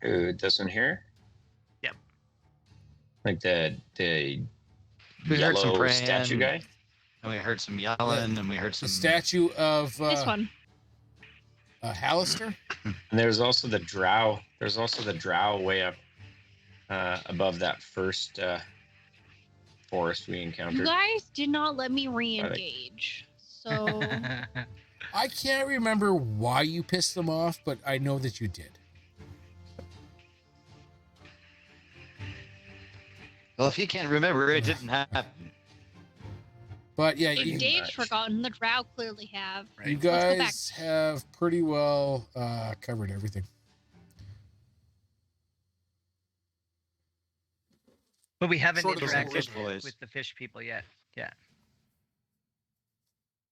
Ooh, this one here? Yep. Like the We heard some yellow praying. statue guy? And we heard some yelling, and we heard The some. statue of This one. Hallister. And there's also the drow. There's also the drow way up above that first forest we You encountered. guys did not let me re-engage. So I can't remember why you pissed them off, but I know that you did. Well, if you can't remember, it didn't happen. But yeah, If you, Dave's much. forgotten, the Drow clearly have. you Right. Let's go back. guys have pretty well covered everything. But we haven't Sort of interacted boys. with the fish people yet. Yeah.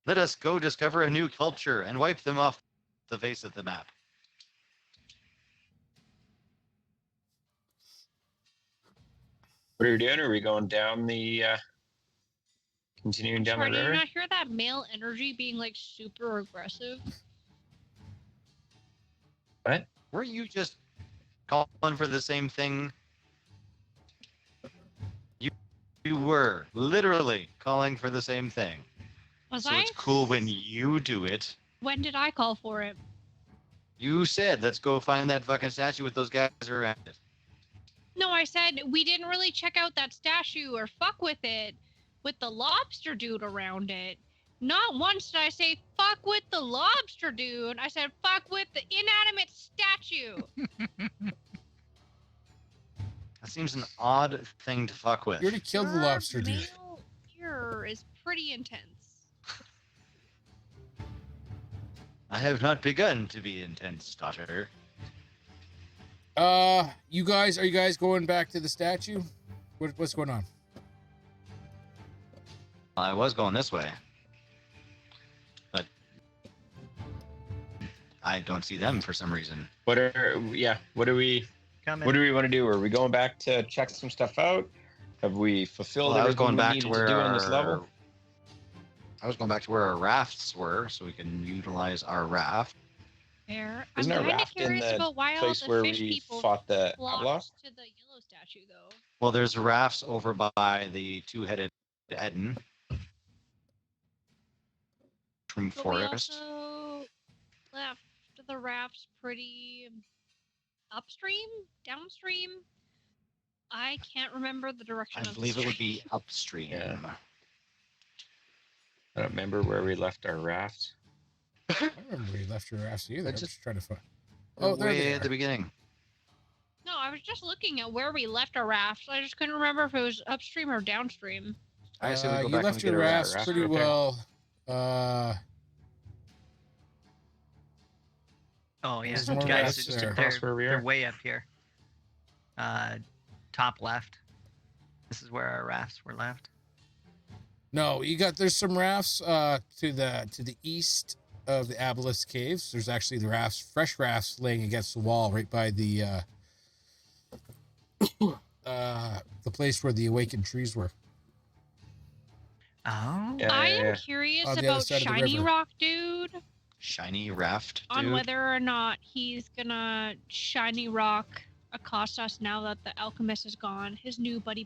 Let us go discover a new culture and wipe them off the face of the map. What are we doing? Are we going down the continuing down Sorry, the did you river? not hear that male energy being like super aggressive? What? Weren't you just calling for the same thing? You were literally calling for the same thing. Was So I? it's cool when you do it. When did I call for it? You said, let's go find that fucking statue with those guys around it. No, I said we didn't really check out that statue or fuck with it with the lobster dude around it. Not once did I say fuck with the lobster dude. I said fuck with the inanimate statue. That seems an odd thing to fuck with. You already killed the Your lobster dude. male ear is pretty intense. I have not begun to be intense, daughter. Are you guys going back to the statue? What's going on? I was going this way. But I don't see them for some reason. What do we Coming. want to do? Are we going back to check some stuff out? Have we fulfilled Well, I was everything going we back needed to where do on this level? I was going back to where our rafts were, so we can utilize our raft. Fair. Isn't I'm there a kind of raft in curious the about why all place the where fish we people fought the flocked outlaws? to the yellow statue, though. Well, there's rafts over by the two-headed Eden from But Forest. we also left the rafts pretty upstream, downstream. I can't remember the direction I of believe the it would be stream. upstream. Yeah. I don't remember where we left our raft. I don't remember where you left your ass either. I'm just- just trying to find. Oh, Oh, there way they at the are. beginning. No, I was just looking at where we left our rafts. I just couldn't remember if it was upstream or downstream. I say we go You back left and your get a rafts raft pretty right there. well. Oh yeah, There's more guys, rafts it's- there. Across where we they're are. way up here. Top left. This is where our rafts were left. No, there's some rafts to the east of the Obelisk Caves. There's actually fresh rafts laying against the wall right by the place where the awakened trees were. Oh. Yeah, I yeah, am yeah. curious On the other about side of the Shiny river. Rock Dude Shiny raft, on dude. whether or not he's gonna Shiny Rock accost us now that the alchemist is gone. His new buddy.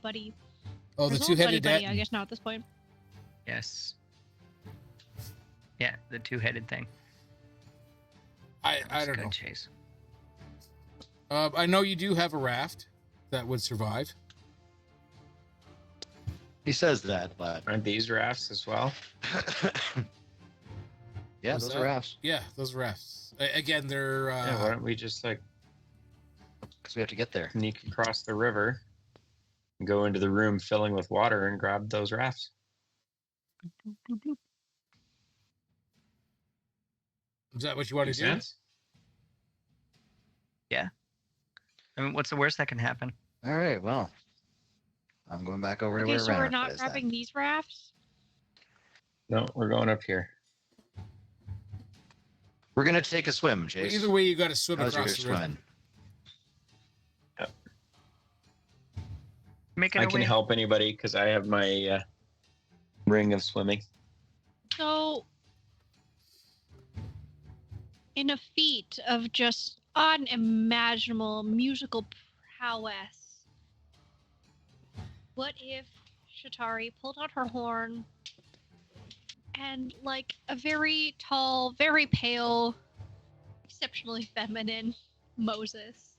Oh, the His old two-headed buddy, I Etten. guess not at this point. Yes. Yeah, the two-headed thing. I That was don't good know. Chase. I know you do have a raft that would survive. He says that, but Aren't these rafts as well? yeah, What's those that? are rafts. Yeah, those rafts. Again, they're Yeah, why don't we just like Because we have to get there. sneak across the river and go into the room filling with water and grab those rafts? is that what you want to Makes do? sense? I mean, what's the worst that can happen? All right, well, I'm going back over to Okay, where so we're raft not is then. grabbing these rafts. No, we're going up here. We're gonna take a swim, Chase. Either way, you got to swim How's your across the river. swimming? Making I a can way. help anybody because I have my ring of swimming. So, in a feat of just unimaginable musical prowess, what if Shatari pulled out her horn and, like a very tall, very pale, exceptionally feminine Moses,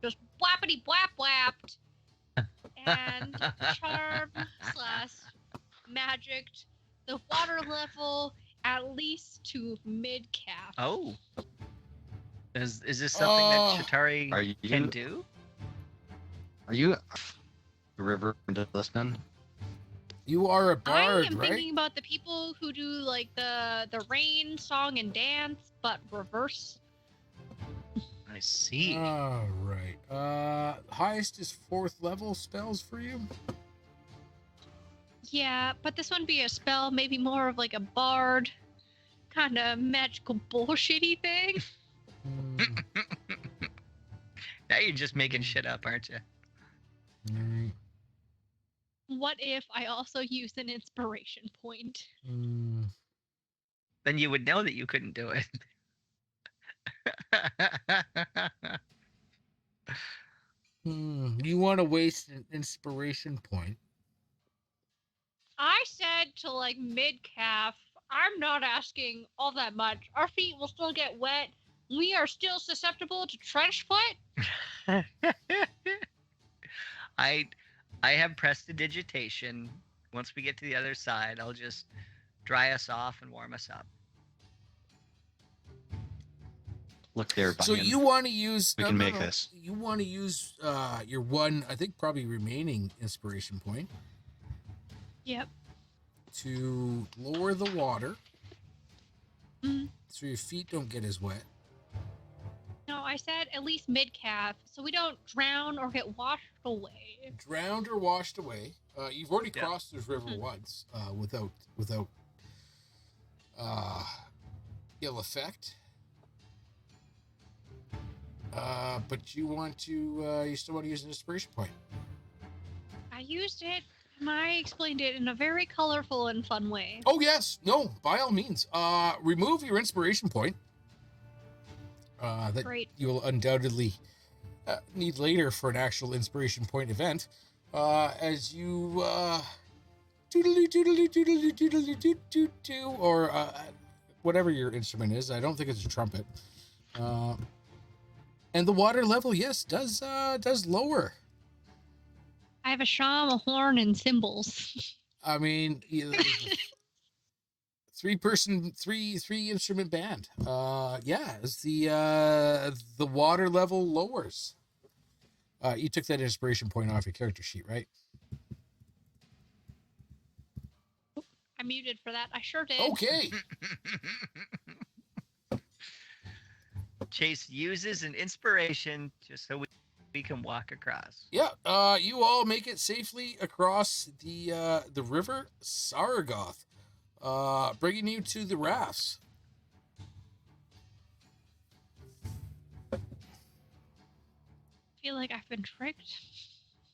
just whappity whap whapped and charm / magicked the water level at least to mid calf. Oh. Is this something Oh. that Shatari Are you can do? Are you the river listening? You are a I bard, am right? thinking about the people who do like the rain song and dance, but reverse. I see. All right. Highest is 4th level spells for you. Yeah, but this wouldn't be a spell, maybe more of like a bard kind of magical bullshitty thing. Hmm, Now you're just making shit up, aren't you? alright. What if I also use an inspiration point? Then you would know that you couldn't do it. You want to waste an inspiration point? I said to like mid calf, I'm not asking all that much. Our feet will still get wet. We are still susceptible to trench foot. I have prestidigitation. Once we get to the other side, I'll just dry us off and warm us up. Look there, So Bunyan. you want to use? We can make this. You want to use your one, I think, probably remaining inspiration point Yep. to lower the water, Mhm. so your feet don't get as wet. No, I said at least mid calf, so we don't drown or get washed away. Drowned or washed away. You've already Yeah. crossed this river once without ill effect. But you want to, you still want to use an inspiration point. I used it. And I explained it in a very colorful and fun way. Oh yes, no, by all means. Remove your inspiration point. That Great. you will undoubtedly need later for an actual inspiration point event. As you doodly doodly doodly doodly doo doo doo, or whatever your instrument is. I don't think it's a trumpet. And the water level, yes, does lower. I have a sham, a horn, and cymbals. I mean, three instrument band. Yeah, as the water level lowers. You took that inspiration point off your character sheet, right? I muted for that. I sure did. Okay. Chase uses an inspiration just so we can walk across. Yeah. You all make it safely across the river Saragoth, bringing you to the rafts. I feel like I've been tricked.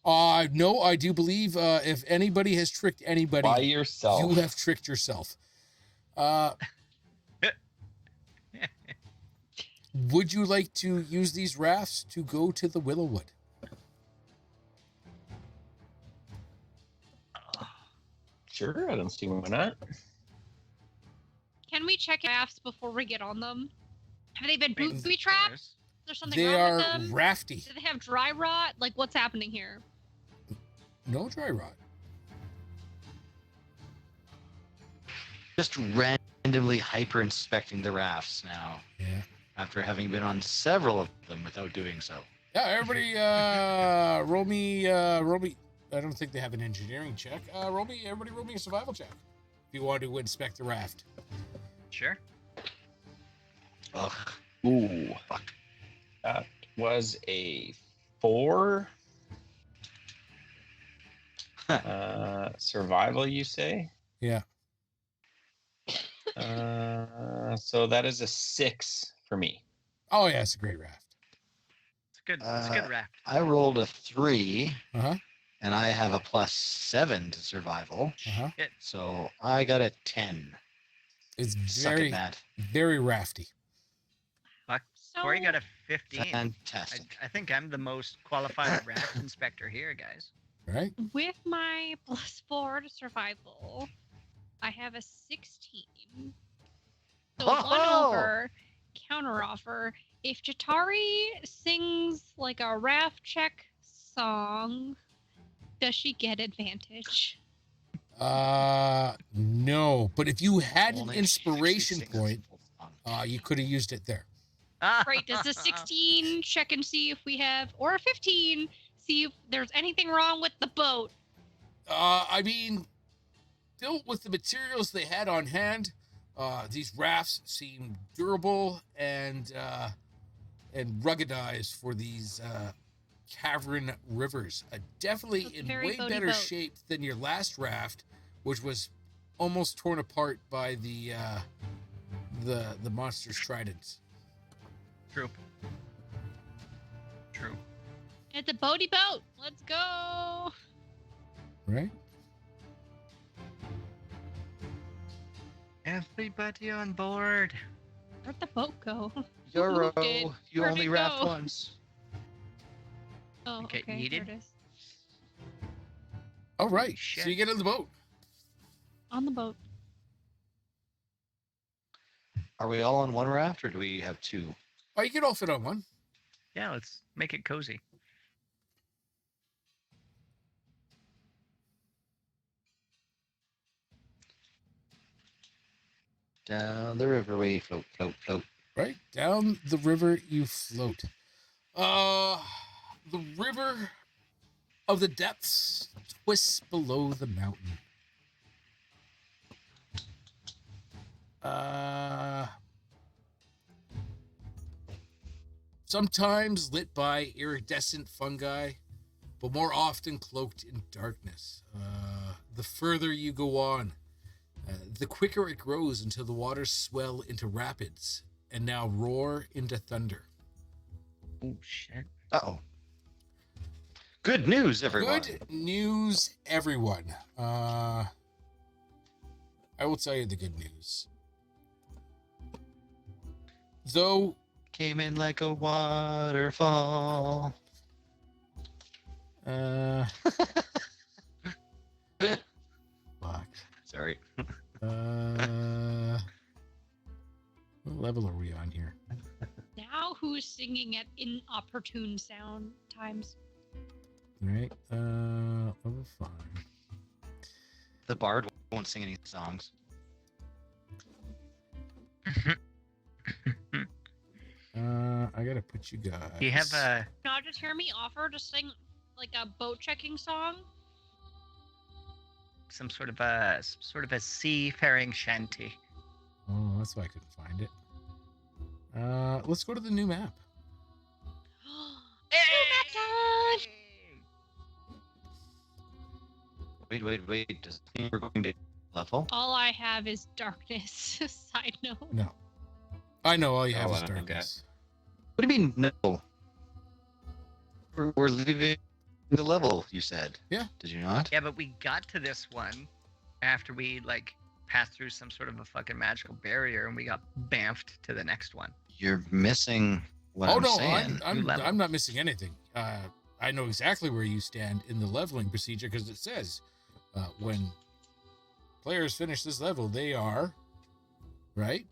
No, I do believe if anybody has tricked anybody, By yourself. you have tricked yourself. Would you like to use these rafts to go to the Wyldwood? Sure, I don't see why not. Can we check rafts before we get on them? Have they been I mean, booby of trapped? course. Is there something They wrong are with them? rafty. Do they have dry rot? Like, what's happening here? No dry rot. Just randomly hyper inspecting the rafts now, Yeah. after having been on several of them without doing so. Yeah, everybody, roll me. I don't think they have an engineering check. Everybody roll me a survival check if you want to inspect the raft. Sure. Ugh, Ooh, fuck. that was a 4. Survival, you say? Yeah. So that is a 6 for me. Oh yeah, it's a great raft. It's a good raft. I rolled a 3, Uh-huh. and I have a +7 to survival, Uh-huh. so I got a 10. It's Suck very, it, Matt. very rafty. So, Corey got a 15. Fantastic. I think I'm the most qualified raft inspector here, guys. Right? with my +4 to survival, I have a 16. So one Oh! over, counter offer. If Jatari sings like a raft check song, does she get advantage? No. But if you had an Only if she actually inspiration sings a point, full song. you could have used it there. Right, does the 16 check and see if we have, or a 15, see if there's anything wrong with the boat? I mean, built with the materials they had on hand, these rafts seem durable and ruggedized for these cavern rivers. Definitely It's a in very way boaty better boat. shape than your last raft, which was almost torn apart by the monster's tridents. True. True. It's a boaty boat. Let's go. Right? Everybody on board. Where'd the boat go? Euro, did? you Where'd only it raft go? once. Oh, Okay, okay. needed. There it is. All right. Shit. So you get in the boat. On the boat. Are we all on one raft or do we have two? Oh, you can all fit on one. Yeah, let's make it cozy. Down the river we float, float, float. Right? Down the river you float. The river of the depths twists below the mountain. Sometimes lit by iridescent fungi, but more often cloaked in darkness. The further you go on, the quicker it grows until the waters swell into rapids and now roar into thunder. Oh shit. Uh-oh. Good news, everyone. Good news, everyone. I will tell you the good news. Though Came in like a waterfall. fuck. Sorry. What level are we on here? Now who's singing at inopportune sound times? All right, level 5. The bard won't sing any songs. I gotta put you guys. Do you have a? Not just hear me offer to sing like a boat checking song. Some sort of a seafaring shanty. Oh, that's why I couldn't find it. Let's go to the new map. Wait. Does it mean we're going to level? All I have is darkness. Side note. No, I know all you have Oh, is okay. darkness. What do you mean, no? We're leaving the level, you said. Yeah. Did you not? Yeah, but we got to this one after we like passed through some sort of a fucking magical barrier, and we got bamfed to the next one. You're missing what Oh I'm no, saying. I'm level. not missing anything. I know exactly where you stand in the leveling procedure because it says when players finish this level, they are right.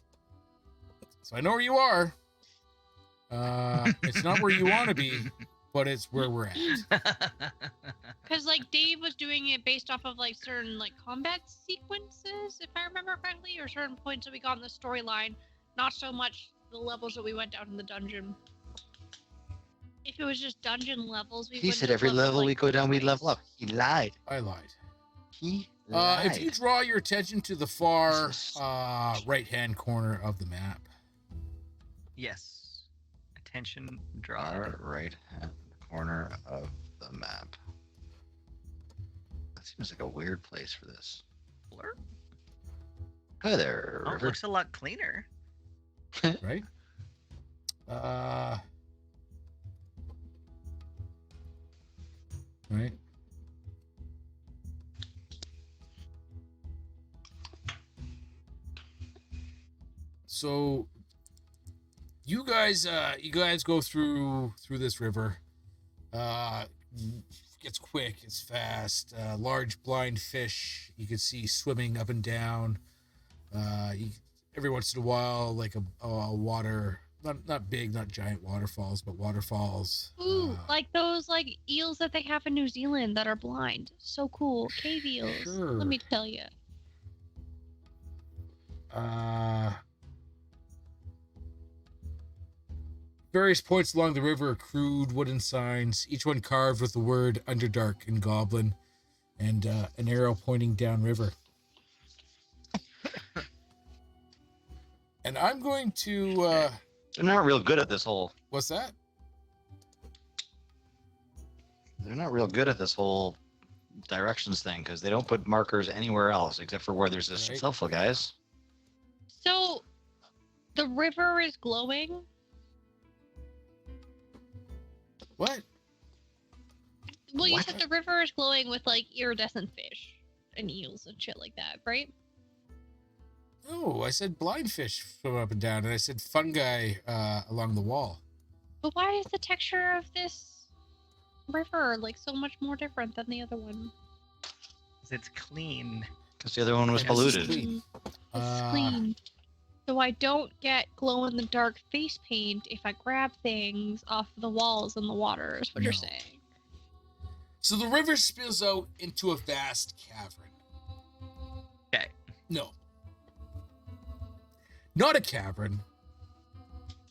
So I know where you are. It's not where you want to be, but it's where we're at. Because like Dave was doing it based off of like certain like combat sequences, if I remember correctly, or certain points that we got in the storyline. Not so much the levels that we went down in the dungeon. If it was just dungeon levels, we He wouldn't said have every leveled, level like, we go down, we twice. level up. He lied. I lied. He lied. If you draw your attention to the far This is- right-hand corner of the map, Yes. Attention draw. Far right hand corner of the map. That seems like a weird place for this. Blur? Hi there, Oh, it River. looks a lot cleaner. right? Right. So you guys go through this river. It's quick, it's fast. Large blind fish you can see swimming up and down. Every once in a while, like a water, not big, not giant waterfalls, but waterfalls. Ooh, like those like eels that they have in New Zealand that are blind. So cool. Cave eels. Sure. Let me tell you. Various points along the river are crude wooden signs, each one carved with the word Underdark in Goblin, and an arrow pointing downriver. And I'm going to. They're not real good at this whole. What's that? They're not real good at this whole directions thing because they don't put markers anywhere else except for where there's this Right. sulfur, guys. So, the river is glowing. What? Well, you What? said the river is glowing with like iridescent fish and eels and shit like that, right? No, I said blind fish swim up and down, and I said fungi along the wall. But why is the texture of this river like so much more different than the other one? 'Cause it's clean. Because the other one was And this is polluted. clean. It's clean. So I don't get glow-in-the-dark face paint if I grab things off the walls in the water, is what you're No. saying. So the river spills out into a vast cavern. Okay. No. Not a cavern,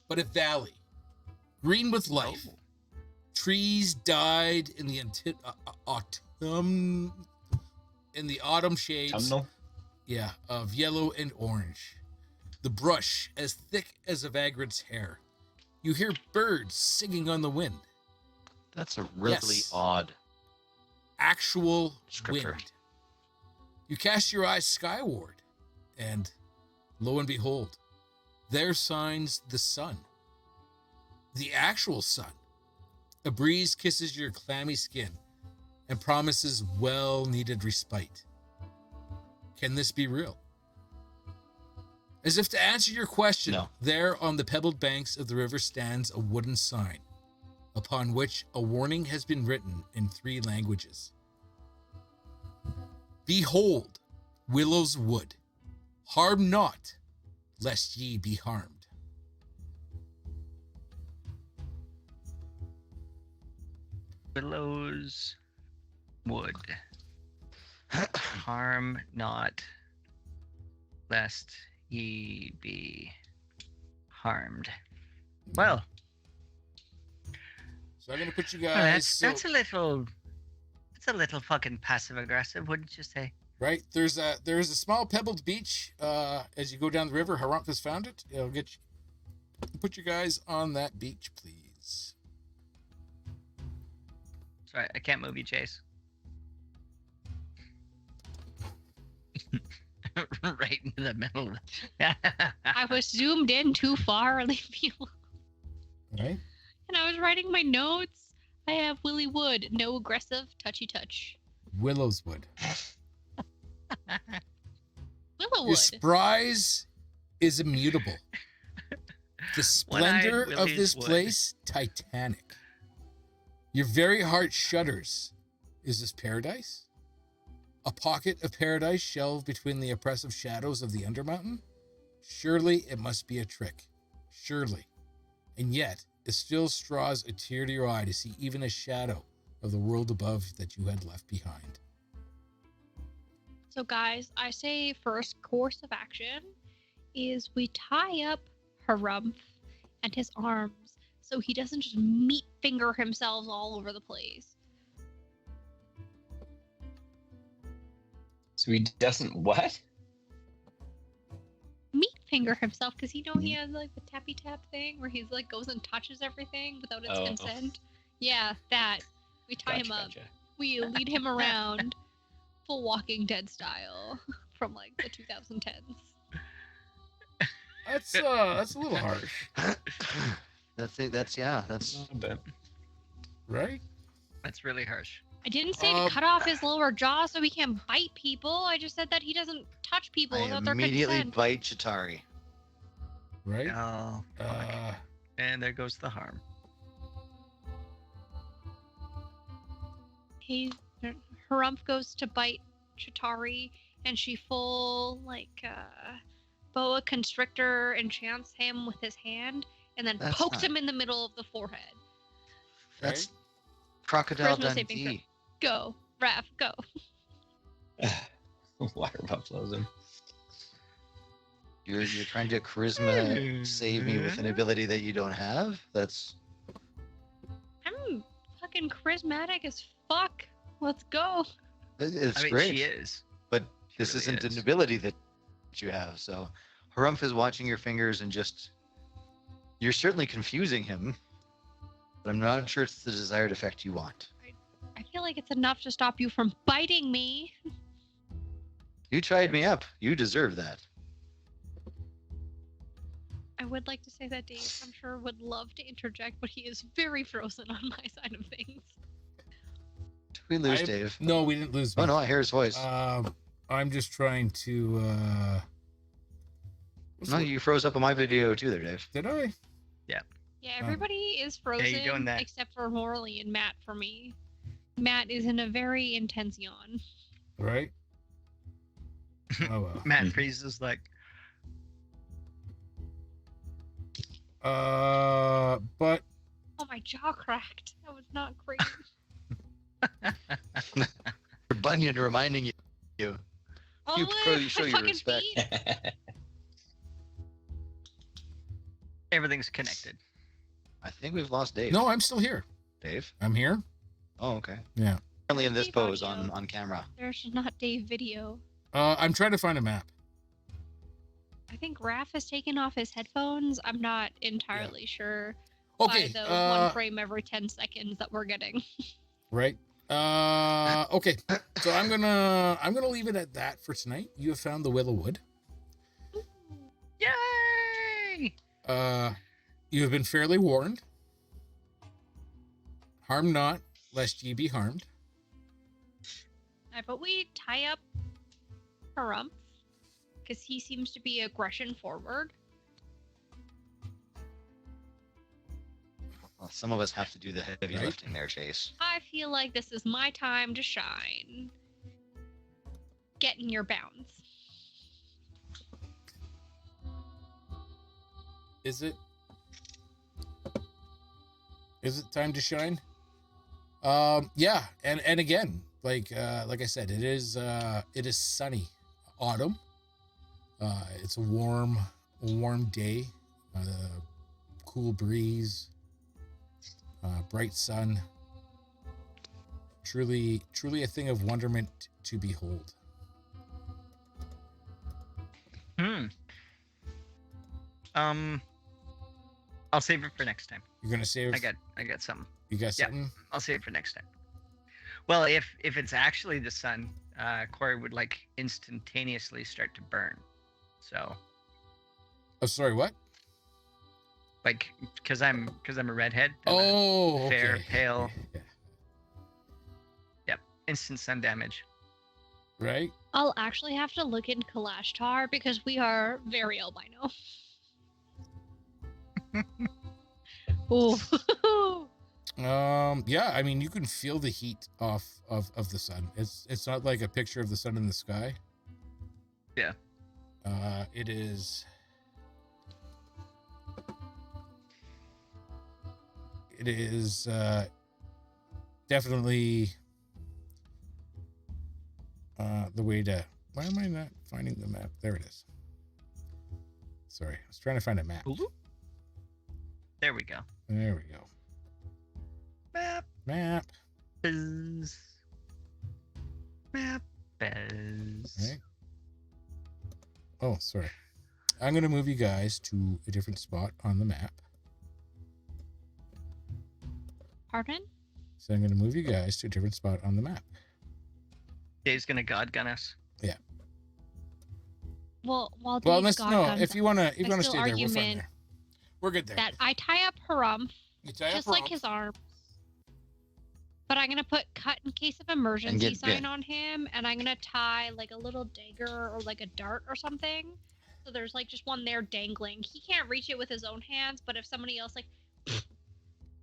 but a valley. Green with life. Oh. Trees died in the autumn shades. Autumnal? Yeah, of yellow and orange. The brush as thick as a vagrant's hair. You hear birds singing on the wind. That's a really Yes. odd. Actual Scripture. wind. You cast your eyes skyward, and lo and behold, there shines the sun. The actual sun. A breeze kisses your clammy skin and promises well-needed respite. Can this be real? As if to answer your question, No. there on the pebbled banks of the river stands a wooden sign, upon which a warning has been written in 3 languages. Behold, Willow's Wood. Harm not, lest ye be harmed. Willow's Wood. Harm not, lest ye be harmed. Well, So I'm going to put you well, guys... that's a little fucking passive aggressive, wouldn't you say? Right, there's a small pebbled beach as you go down the river. Harump has found it. It'll get you. Put you guys on that beach, please. Sorry, I can't move you, Chase. Right into the middle. I was zoomed in too far, leave me alone. All right. And I was writing my notes. I have Willy Wood, no aggressive, touchy touch. Willow's Wood. Your Willowwood. surprise is immutable. The splendor of Willie's this Wood. place, titanic. Your very heart shudders. Is this paradise? A pocket of paradise shelved between the oppressive shadows of the Undermountain? Surely it must be a trick. Surely. And yet, it still straws a tear to your eye to see even a shadow of the world above that you had left behind. So guys, I say first course of action is we tie up Harumph and his arms so he doesn't just meat finger himself all over the place. So he doesn't what? Meat finger himself because he has like the tappy tap thing where he's like goes and touches everything without its Oh. consent. Yeah, that. We tie him up. Gotcha. We lead him around full Walking Dead style from like the 2010s. That's a little harsh, That's it. That's A little bit. right? That's really harsh. I didn't say to cut off his lower jaw so he can't bite people. I just said that he doesn't touch people I without their immediately consent. bite Chitari. Right? Oh, fuck. And there goes the harm. Harumph goes to bite Chitari, and she full boa constrictor enchants him with his hand, and then That's pokes not- him in the middle of the forehead. That's Crocodile Charisma saving throw. Dundee. Go, Raph, go. Water buffaloes him. You're trying to charisma save me with an ability that you don't have? That's I'm fucking charismatic as fuck. Let's go. it's I mean, great. she is. But She this really isn't is. an ability that you have. So Harumph is watching your fingers and you're certainly confusing him, but I'm not sure it's the desired effect you want. I feel like it's enough to stop you from biting me. You tried me up. You deserve that. I would like to say that Dave, I'm sure, would love to interject, but he is very frozen on my side of things. Did we lose Dave? No, we didn't lose. Oh no, I hear his voice. I'm just trying to. No, you froze up on my video too, there, Dave. Did I? Yeah, everybody is frozen you doing that? except for Morley and Matt for me. Matt is in a very intense yawn. Right. Oh well. Matt freezes like. But Oh, my jaw cracked. That was not great. Bunyan reminding you. Oh, You look, probably show my your fucking respect. feet. Everything's connected. I think we've lost Dave. no, I'm still here. Dave? I'm here. Oh, okay. Yeah. Currently in this Dave pose audio. on camera. There's not Dave video. I'm trying to find a map. I think Raph has taken off his headphones. I'm not entirely sure Okay. by the one frame every 10 seconds that we're getting. Right. Okay. So I'm gonna leave it at that for tonight. You have found the Wyldwood. Yay! You have been fairly warned. Harm not, lest ye be harmed. But we tie up Harumph because he seems to be aggression forward. Well, some of us have to do the heavy Right. lifting there, Chase. I feel like this is my time to shine. Get in your bounds. Is it? Is it time to shine? Yeah, and again, like I said, it is sunny autumn. It's a warm day, cool breeze, bright sun. Truly a thing of wonderment to behold. I'll save it for next time. You're gonna save. I got something. You got yeah. something? I'll save it for next time. Well, if it's actually the sun, Corey would like instantaneously start to burn. So, Oh, sorry. What? like, because I'm a redhead. I'm a Oh, fair, okay. pale. Yeah. Yep, instant sun damage. Right. I'll actually have to look in Kalashtar because we are very albino. Ooh. Yeah, I mean, you can feel the heat of the sun. It's not like a picture of the sun in the sky. Yeah. It is. It is definitely the way to. Why am I not finding the map? There it is. Sorry, I was trying to find a map. There we go. There we go. Map. Buzz. Map. Buzz. Right. Oh, sorry. I'm going to move you guys to a different spot on the map. Pardon? So I'm going to move you guys to a different spot on the map. Dave's gonna god gun us. Well, while Well, Dave's let's no. God If you want to, still stay there, we're fine argument there. We're good there. that I tie up Harumph You tie just up like Rob. his arms. But I'm gonna put cut in case of emergency get sign bit. on him, and I'm gonna tie like a little dagger or like a dart or something. So there's like just one there dangling. He can't reach it with his own hands, but if somebody else like,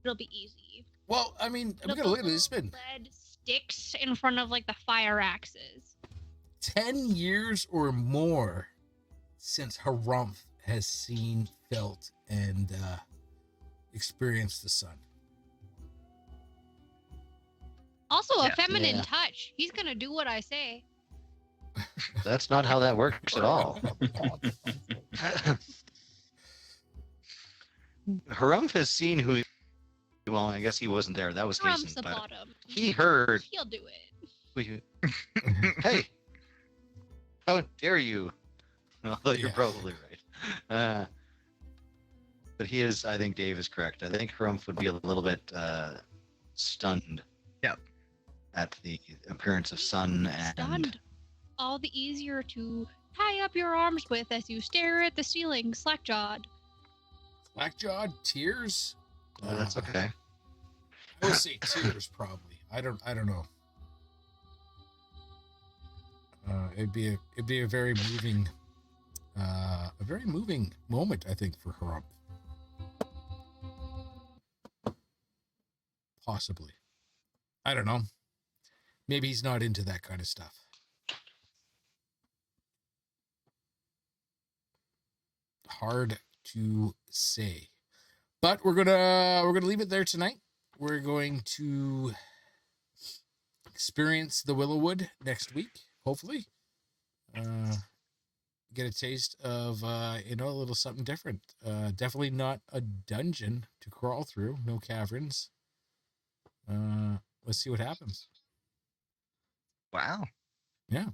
it'll be easy. Well, I mean, I'm It'll going to look put at this. It's little been lead sticks in front of like the fire axes. 10 years or more since Harumph has seen, felt, and experienced the sun. Also, a Yeah. feminine Yeah. touch. He's gonna do what I say. That's not how that works at all. Harumph has seen who. Well, I guess he wasn't there. That was Harump's Hasten, the but bottom. he heard. He'll do it. Hey, how dare you? Although you're Yeah. probably right. But he is, I think Dave is correct. I think Harumph would be a little bit stunned. Yep. At the appearance of Sun and Stunned. All the easier to tie up your arms with as you stare at the ceiling, slack-jawed. Slack-jawed, tears. Oh, that's okay. I would say tears, probably. I don't know. It'd be a very moving moment, I think, for Harumph. Possibly. I don't know. Maybe he's not into that kind of stuff. Hard to say. But we're gonna leave it there tonight. We're going to experience the Wyldwood next week, hopefully. Get a taste of a little something different. Definitely not a dungeon to crawl through. No caverns. Let's see what happens. Wow. Yeah.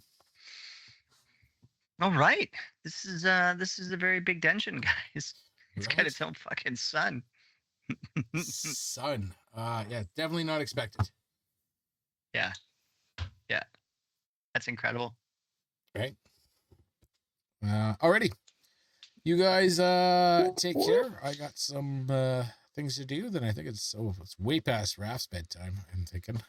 All right. This is a very big dungeon, guys. It's got Right? its own fucking sun. Sun. Yeah, definitely not expected. Yeah. That's incredible. Right. Alrighty. You guys take care. I got some things to do. Then I think it's way past Raph's bedtime, I'm thinking.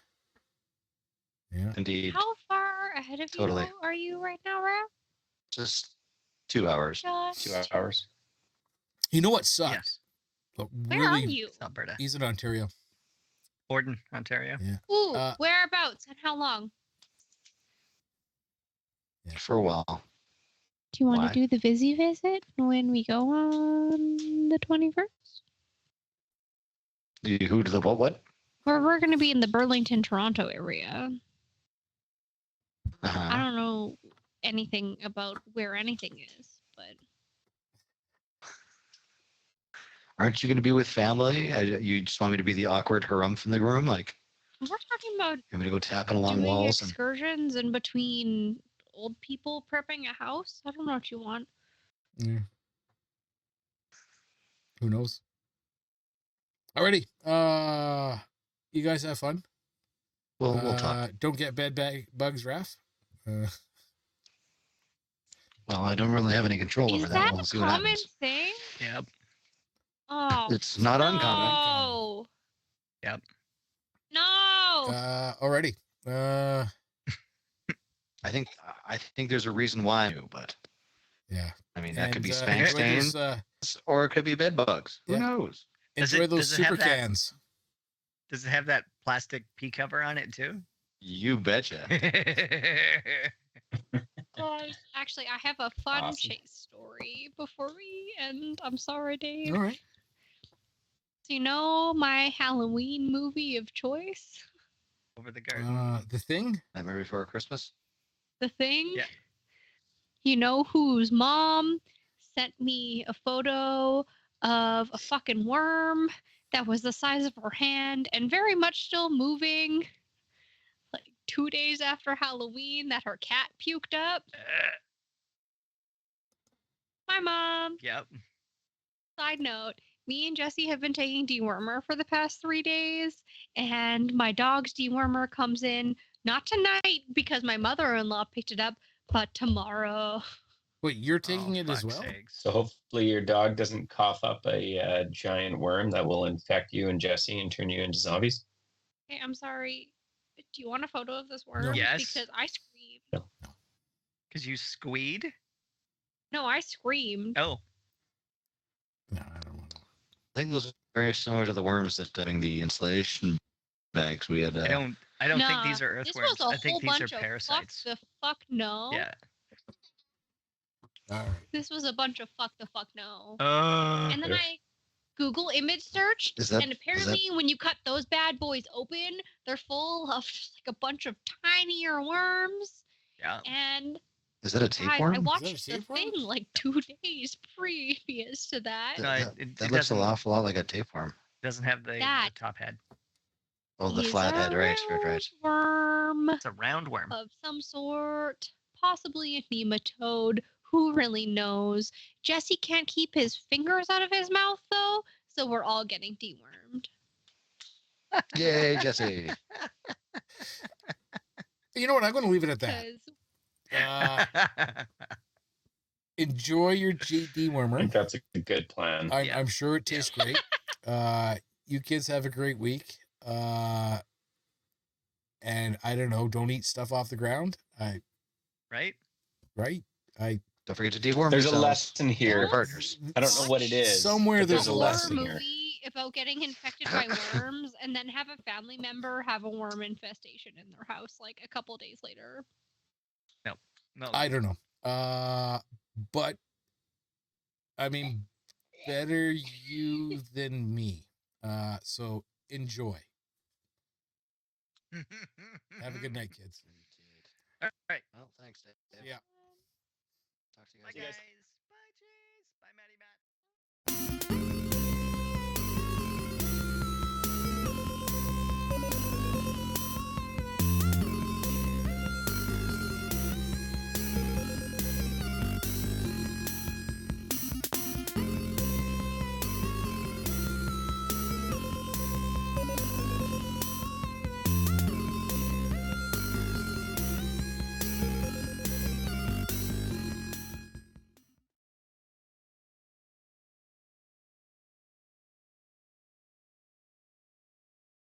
Yeah. Indeed. How far ahead of Totally. you are you right now, Raph? Just 2 hours. Just 2 hours. You know what sucked? Yes. But where are really, you? It's Alberta. he's in Ontario. Borden, Ontario. Yeah. Ooh, Uh, whereabouts and how long? For a while. Do you want why? to do the Vizzy visit when we go on the 21st? Who to the what? We're going to be in the Burlington, Toronto area. I Uh-huh. don't know anything about where anything is, but Aren't you going to be with family? You just want me to be the awkward Harumph in the room? Like, we're talking about you want me to go tapping along doing walls? And excursions in between old people prepping a house. I don't know what you want. Yeah. Who knows? Alrighty. You guys have fun. we'll talk. Don't get bed bugs, Raph. Well, I don't really have any control over Is that. that We'll a see what common happens. thing? Yep. Oh, It's not uncommon. no. Yep. No. Alrighty. I think there's a reason why, but Yeah. I mean that could be spank enjoy stains, those, or it could be bed bugs. Who Yeah. knows? enjoy those does it have super that- cans. Does it have that plastic pea cover on it too? You betcha. Guys, actually, I have a fun Awesome. chase story before we end. I'm sorry, Dave. All right. So you know my Halloween movie of choice? Over the garden. The Thing. Nightmare Before Christmas. The Thing? Yeah. You know whose mom sent me a photo of a fucking worm that was the size of her hand and very much still moving, like 2 days after Halloween, that her cat puked up? My mom. Yep. Side note, me and Jesse have been taking dewormer for the past 3 days, and my dog's dewormer comes in not tonight because my mother-in-law picked it up, but tomorrow. Wait, you're taking Oh, it as fuck's well? sakes. So hopefully your dog doesn't cough up a giant worm that will infect you and Jesse and turn you into zombies. Hey, I'm sorry. Do you want a photo of this worm? Yes. Because I screamed. Because you squeed? No, I screamed. Oh. No, I don't want to. I think those are very similar to the worms that in the insulation bags we had. I don't think these are This earthworms. was a I think whole these are bunch of parasites. fuck the fuck no. Yeah. All right. This was a bunch of fuck the fuck no. Uh, And then Yes. I Google image searched, Is that- and is apparently when you cut those bad boys open, they're full of just like a bunch of tinier worms. yeah. And Is that a guys, I tapeworm? watched a the thing tapeworm? like 2 days previous to that. No, That, it that looks an doesn't- awful lot like a tapeworm. Doesn't have the That- top head. Oh, the Is flat a head, right. Worm It's a round worm. of some sort, possibly a nematode. who really knows? Jesse can't keep his fingers out of his mouth though, so we're all getting dewormed. Yay, Jesse. You know what? I'm going to leave it at that. 'Cause Enjoy your I think dewormer. that's a good plan. Yeah. I'm sure it tastes great. You kids have a great week. And I don't know, don't eat stuff off the ground. Right? Right? Don't forget to deworm There's a yourselves. lesson here. Partners. I don't know what it is. Somewhere but there's there's a a horror lesson here. movie about getting infected by worms and then have a family member have a worm infestation in their house like a couple days later. No. I don't know. But I mean, better you than me. So enjoy. Have a good night, kids. All right. Well, thanks, Dave. Yeah. Talk to you Bye, guys. guys. Bye, Chase. Bye, Maddie Matt.